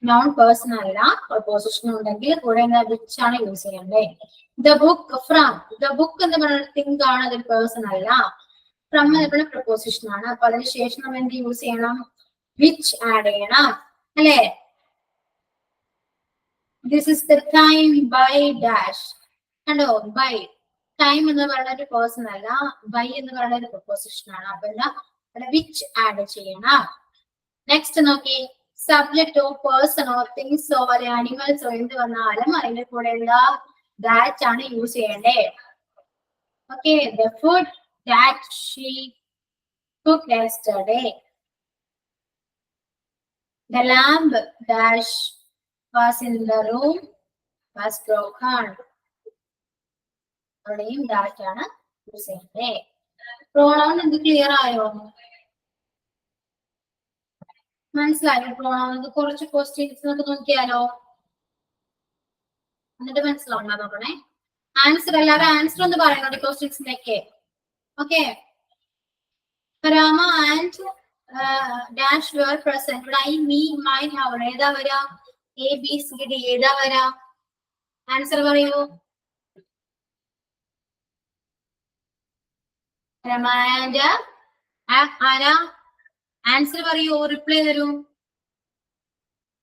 നോൺ പേഴ്സൺ അല്ല, പ്രപ്പോസിഷൻ ഉണ്ടെങ്കിൽ കൂടെ എന്താ വിച്ച് ആണ് യൂസ് ചെയ്യണ്ടേ. The book from, the book എന്ന് പറയുന്ന തിങ്ക് ആണ്, അതൊരു പേഴ്സൺ അല്ല. ഫ്രം എന്ന് പറയുന്ന പ്രപ്പോസിഷൻ ആണ്. അപ്പൊ അതിന് ശേഷം നമ്മൾ എന്ത് യൂസ് ചെയ്യണം? വിച്ച് ആഡ് ചെയ്യണം അല്ലെ? This is the time by dash. കണ്ടോ? ബൈ. ടൈം എന്ന് പറയുന്ന ഒരു പേഴ്സൺ അല്ല, ബൈ എന്ന് പറയുന്ന ഒരു പ്രപ്പോസിഷൻ ആണ്. അപ്പൊ എന്താ അവിടെ വിച്ച് ആഡ് ചെയ്യണം. നെക്സ്റ്റ് നോക്കി, സബ്ജക്റ്റോ പേഴ്സണോ തിങ്സോ അല്ലെ അനിമൽസോ എന്ത് വന്നാലും അതിന്റെ കൂടെ എന്താ ദാറ്റ് ആണ് യൂസ് ചെയ്യണ്ടേ. Okay, the food that she cooked yesterday. The lamp dash was in the room was broken. അവിടെയും ദാറ്റ് ആണ് യൂസ് ചെയ്യണ്ടേ. പ്രോണൗൺ എന്ത് ക്ലിയർ ആയോ? മനസ്സിലായോ പ്രോണൗൺ? കുറച്ച് ക്വസ്റ്റ്യൻസ് നമുക്ക് നോക്കിയാലോ, എന്നിട്ട് മനസ്സിലാവുന്ന നോക്കണേ. ആൻസർ എല്ലാവരും ആൻസർ ഒന്ന് പറയുന്നുണ്ട് ക്വസ്റ്റ്യൻസിനൊക്കെ. Okay, Rama and dash were present. ഇവിടെ ഐ മീ മൈൻ അവർ ഏതാ വരാ? എ ബി സി ഡി ഏതാ വരാ? ആൻസർ പറയൂ. രമ ആൻഡ് ആരാ? ആൻസർ പറയൂ, റിപ്ലൈ തരൂ.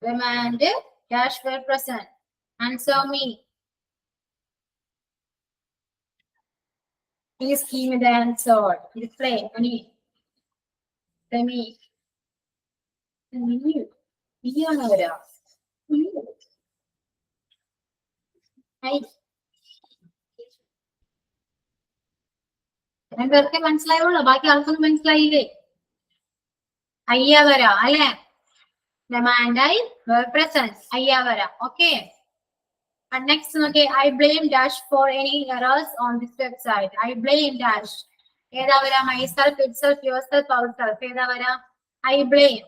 Rama and dash were present. Answer me. Please give me the answer. Reply. Ani. Remy. നീയാണ് വരാ. രണ്ടുപേർക്ക് മനസ്സിലായുള്ളൂ, ബാക്കി ആൾക്കൊന്നും മനസ്സിലായില്ലേ? അയ്യ വരാ അല്ലെ? ഐ പ്രസന്റ് അയ്യ വരാ. ഓക്കെ, നെക്സ്റ്റ് നോക്കിയേ. I blame dash for any errors on this website. I blame dash ഏതാ വരാ? മൈസെൽഫ്, ഇറ്റ്സെൽഫ്, യുവർസെൽഫ്, അവർസെൽഫ് ഏതാ വരാ? I blame.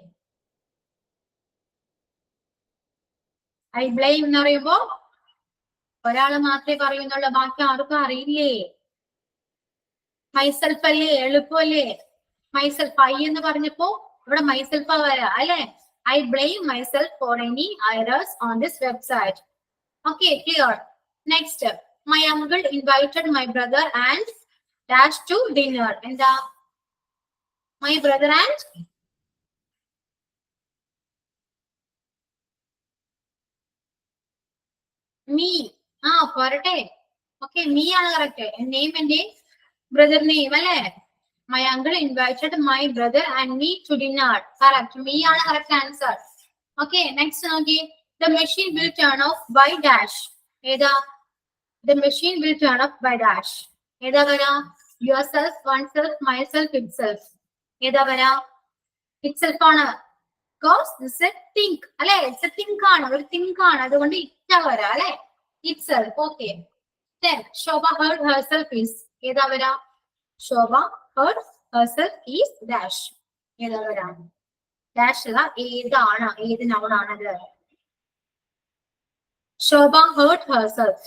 ഐ ബ്ലെയിം എന്ന് പറയുമ്പോ ഒരാള് മാത്രമേ പറയുന്നുള്ളൂ, ബാക്കി ആർക്കും അറിയില്ലേ. മൈസെൽഫ് അല്ലേ, എളുപ്പമല്ലേ? മൈസെൽഫ് ഐ എന്ന് പറഞ്ഞപ്പോ ഇവിടെ മൈസെൽഫ് വരാ അല്ലെ? I blame myself for any errors on this website. Okay, clear. Next, my uncle invited my brother and dash to dinner. And my brother and me. Porate. Okay, me ആണ് correct. Name and brother name അല്ലേ? My uncle invited my brother and me to dinner. Correct. Me ആണ് correct answer. Okay, next okay. The machine will turn off by dash. ഏതാ? The machine will turn off by dash. ഏതാ വരാ? Yourself, oneself, myself, itself. ഏതാ വരാ? Itself ആണ്. Because this is a think അല്ലെ? It's a think ആണ്, ഒരു think ആണ്, അതുകൊണ്ട് ഇറ്റാ വരാ അല്ലെ? Itself. Okay. Then Shobha heard herself is ഏതാ വരാ? Shobha heard herself is dash. ഏതാ വരാ? Dash അല്ല, ഏതാണ്? ഏത് noun ആണത്? Shobha hurt herself.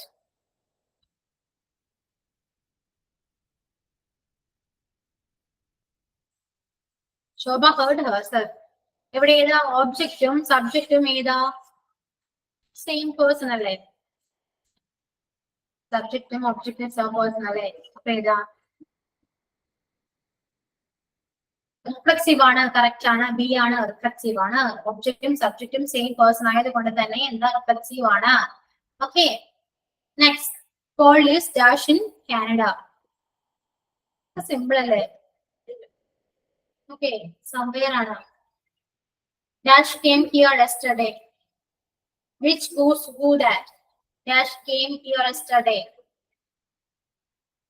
Shobha hurt herself. ഇവിടെ ഏതാ? ഓബ്ജക്റ്റും സബ്ജക്റ്റും ഏതാ? സെയിം പേഴ്സൺ അല്ലേ? സബ്ജക്റ്റും ഒബ്ജക്റ്റും സെയിം പേഴ്സൺ അല്ലേ? അപ്പൊ ഏതാ? റിഫ്ലെക്സീവ് ആണ്, കറക്റ്റ് ആണ്. ബി ആണ്, റിഫ്ലെക്സീവ് ആണ്. ഒബ്ജക്റ്റും സബ്ജക്റ്റും സെയിം പേഴ്സൺ ആയതുകൊണ്ട് തന്നെ എന്താ? റിഫ്ലെക്സീവ് ആണ്. Okay, next. Paul is dash in Canada. Simple അല്ലേ? ഓക്കെ, സംവെയർ ആണ്. Dash came here yesterday. Which goes who that? Dash came here yesterday.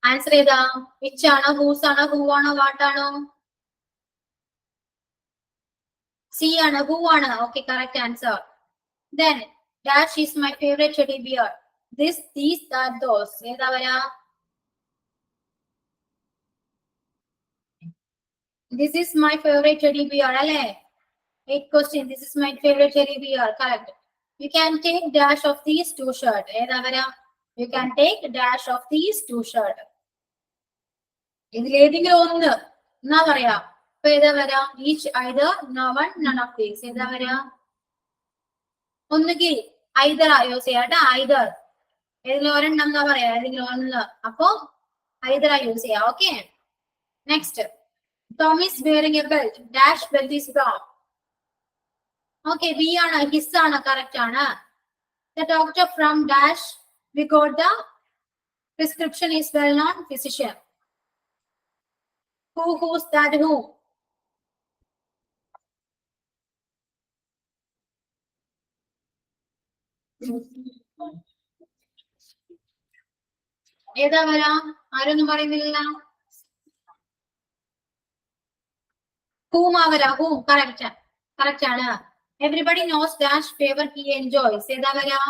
Answer ഏതാ? Which ആണോ, whose ആണോ, who ആണോ, what ആണോ? C ആണ്, who ആണ്. Okay, correct answer. Then dash is my favorite teddy bear. This, these, that, those. ഏതാ വരാ? This is my favorite teddy bear അല്ലേ? 8th question. This is my favorite teddy bear. Correct. You can take dash of these two shirt. ഏതാ വരാ? You can take dash of these two shirt. ഇതിലേതെങ്കിലും ഒന്ന് എന്നാ പറയാ? അപ്പൊ ഏതാ വരാ? Each, either, no one, none of these. ഏതാ വരാ? ഒന്നുകിൽ either യൂസ് ചെയ്യാട്ടെ. either ഏതെങ്കിലും ഒരെണ്ണം എന്താ പറയാ? ഏതെങ്കിലും ഒന്ന്. അപ്പൊ either യൂസ് ചെയ്യാം. Okay. Next, Tom is wearing a belt. Dash belt is brown. Okay, B ആണ്, his ആണ്, correct ആണ്. The doctor from dash we got the prescription is well-known physician. Who's that who? ഏതാ വരാ? ആരൊന്നും പറയുന്നില്ല. Whom ആവരാ? Whom, correct. Correct ആണ്. Everybody knows dash favor he enjoys. ഏതാ വരാ?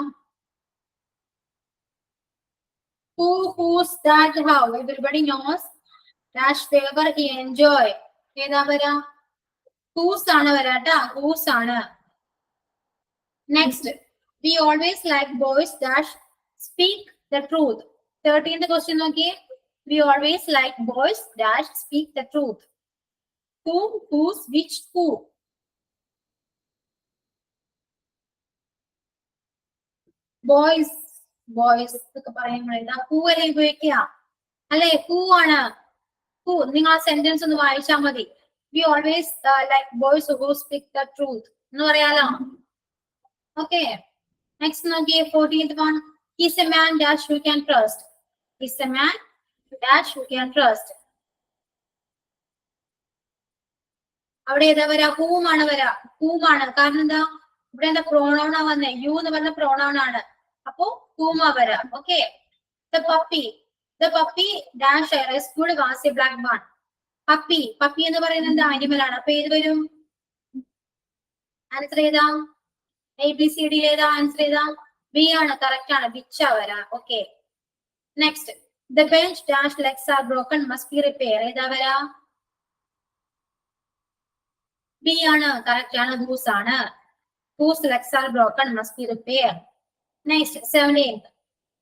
Who's that how? Everybody knows dash favor he enjoy. ഏതാ വരാ? Who's ആണ് വരാട്ടാ. Who's ആണ്. Next, we always like boys dash speak the truth. 13th question നോക്കിയേ. We always like boys dash speak the truth. Who, whose, which, who? Boys, boys ഒക്കെ പറയുമ്പോഴേതാ who അല്ലേ ഉപയോഗിക്കുക? അല്ലെ? Who ആണ്. Who, നിങ്ങൾ ആ സെന്റൻസ് ഒന്ന് വായിച്ചാൽ മതി. We always like boys who speak the truth എന്ന് പറയാലോ. Okay. Next നോക്കിയേ, 14th one. He's a man dash you can trust. He's a man dash you can trust. അവിടെ ഏതാ വരാ? whom ആണ് വരാ. whom ആണ്. കാരണം എന്താ? ഇവിടെ എന്താ pronoun ആ വന്നേ? you എന്ന് പറഞ്ഞ pronoun ആണ്. അപ്പോ whom ആ വരാ. Okay. The puppy. The puppy dash I rescued was a black one. Puppy. Puppy എന്ന് പറയുന്നത് എന്താ? animal ആണ്. അപ്പൊ ഏത് വരും? ആൻസർ ഏതാ? ABCD ഏതാ? ആൻസർ ഏതാ? B ആണ്, കറക്റ്റ് ആണ്. which ആ വരാ. Okay. Next, the bench dash legs are broken must be repaired. ഏതാ വരാ? B ആണ്, കറക്റ്റ് ആണ്. whose ആണ്. whose legs are broken must be repaired. Next, 17th.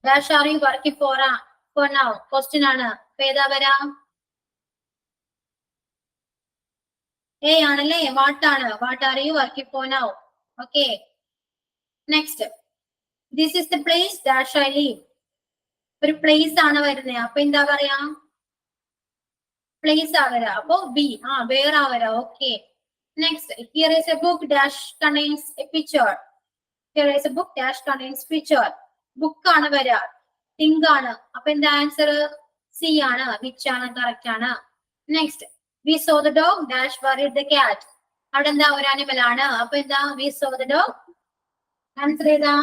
Dash are you working for now? Question ആണ്. അപ്പൊ ഏതാ വരാ? A ആണല്ലേ. what ആണ്. what are you working for now? Okay. Next, this is the place dash I live. ഒരു place ആണ് വരുന്നത്. അപ്പൊ എന്താ പറയാ? പ്ലേസ് ആ വരാ. അപ്പൊ B. where ആ വരാ. Okay. Next, here is a book dash contains a picture. Here is a book dash contains picture. Book ആണ് വരാ. think ആണ്. അപ്പൊ എന്താ ആൻസർ? C ആണ്. which ആണ്, കറക്റ്റ് ആണ്. Next, we saw the dog dash worried the cat. അവിടെ എന്താ? ഒരു ആനിമൽ ആണ്. അപ്പൊ എന്താ? we saw the dog. Answer ഏതാ?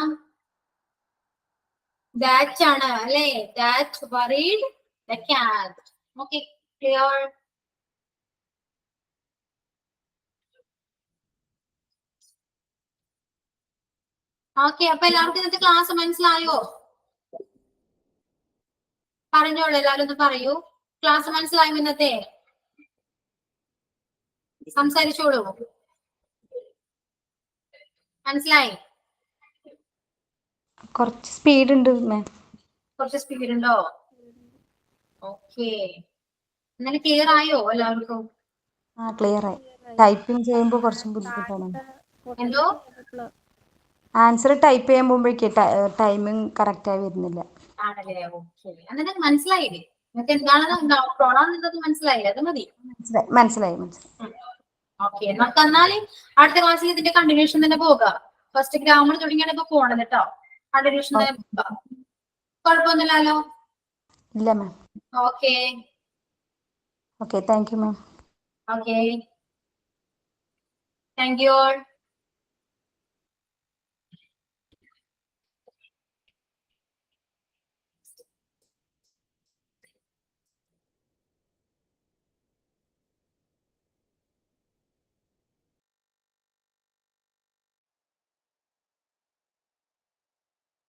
that ആണ് അല്ലേ. that worried the cat. Okay, clear? Okay. അപ്പൊ എല്ലാവർക്കും ഇന്നത്തെ ക്ലാസ് മനസ്സിലായോ? പറഞ്ഞോളൂ, എല്ലാവരും ഒന്ന് പറയൂ. ക്ലാസ് മനസ്സിലായോ ഇന്നത്തെ? സംസാരിച്ചോളൂ. മനസ്സിലായി? കുറച്ച് സ്പീഡ് ഉണ്ട്. കുറച്ച് സ്പീഡ് ഉണ്ടോ? ഓക്കെ. എന്നാലും ക്ലിയർ ആയോ എല്ലാവർക്കും? ക്ലിയർ ആയി. ടൈപ്പിംഗ് ചെയ്യുമ്പോൾ കുറച്ചും ബുദ്ധിമുട്ടാണ്. എന്തോ? ആൻസർ ടൈപ്പ് ചെയ്യാൻ പോകുമ്പോഴേക്ക് ടൈമിംഗ് കറക്റ്റ് ആയി വരുന്നില്ല. ആണല്ലേ. ഓക്കെ. എന്നിട്ട് മനസ്സിലായില്ലേ? നിങ്ങൾക്ക് എന്താണെന്ന് പ്രോണൗൺ എന്നത് മനസ്സിലായില്ലേ? അത് മതി. മനസ്സിലായി. ഓക്കെ. നമുക്ക് എന്നാല് അടുത്ത ക്ലാസ്സിൽ ഇതിന്റെ കണ്ടിന്യൂഷൻ തന്നെ പോകാം. ഫസ്റ്റ് ഗ്രാമർ തുടങ്ങിയാണ് ഇപ്പൊ പോണത് കേട്ടോ. കണ്ടിന്യൂഷൻ തന്നെ പോകാം. കുഴപ്പമൊന്നുമില്ലല്ലോ? ഇല്ല ma'am. Okay. Okay, thank you ma'am. Okay, thank you all.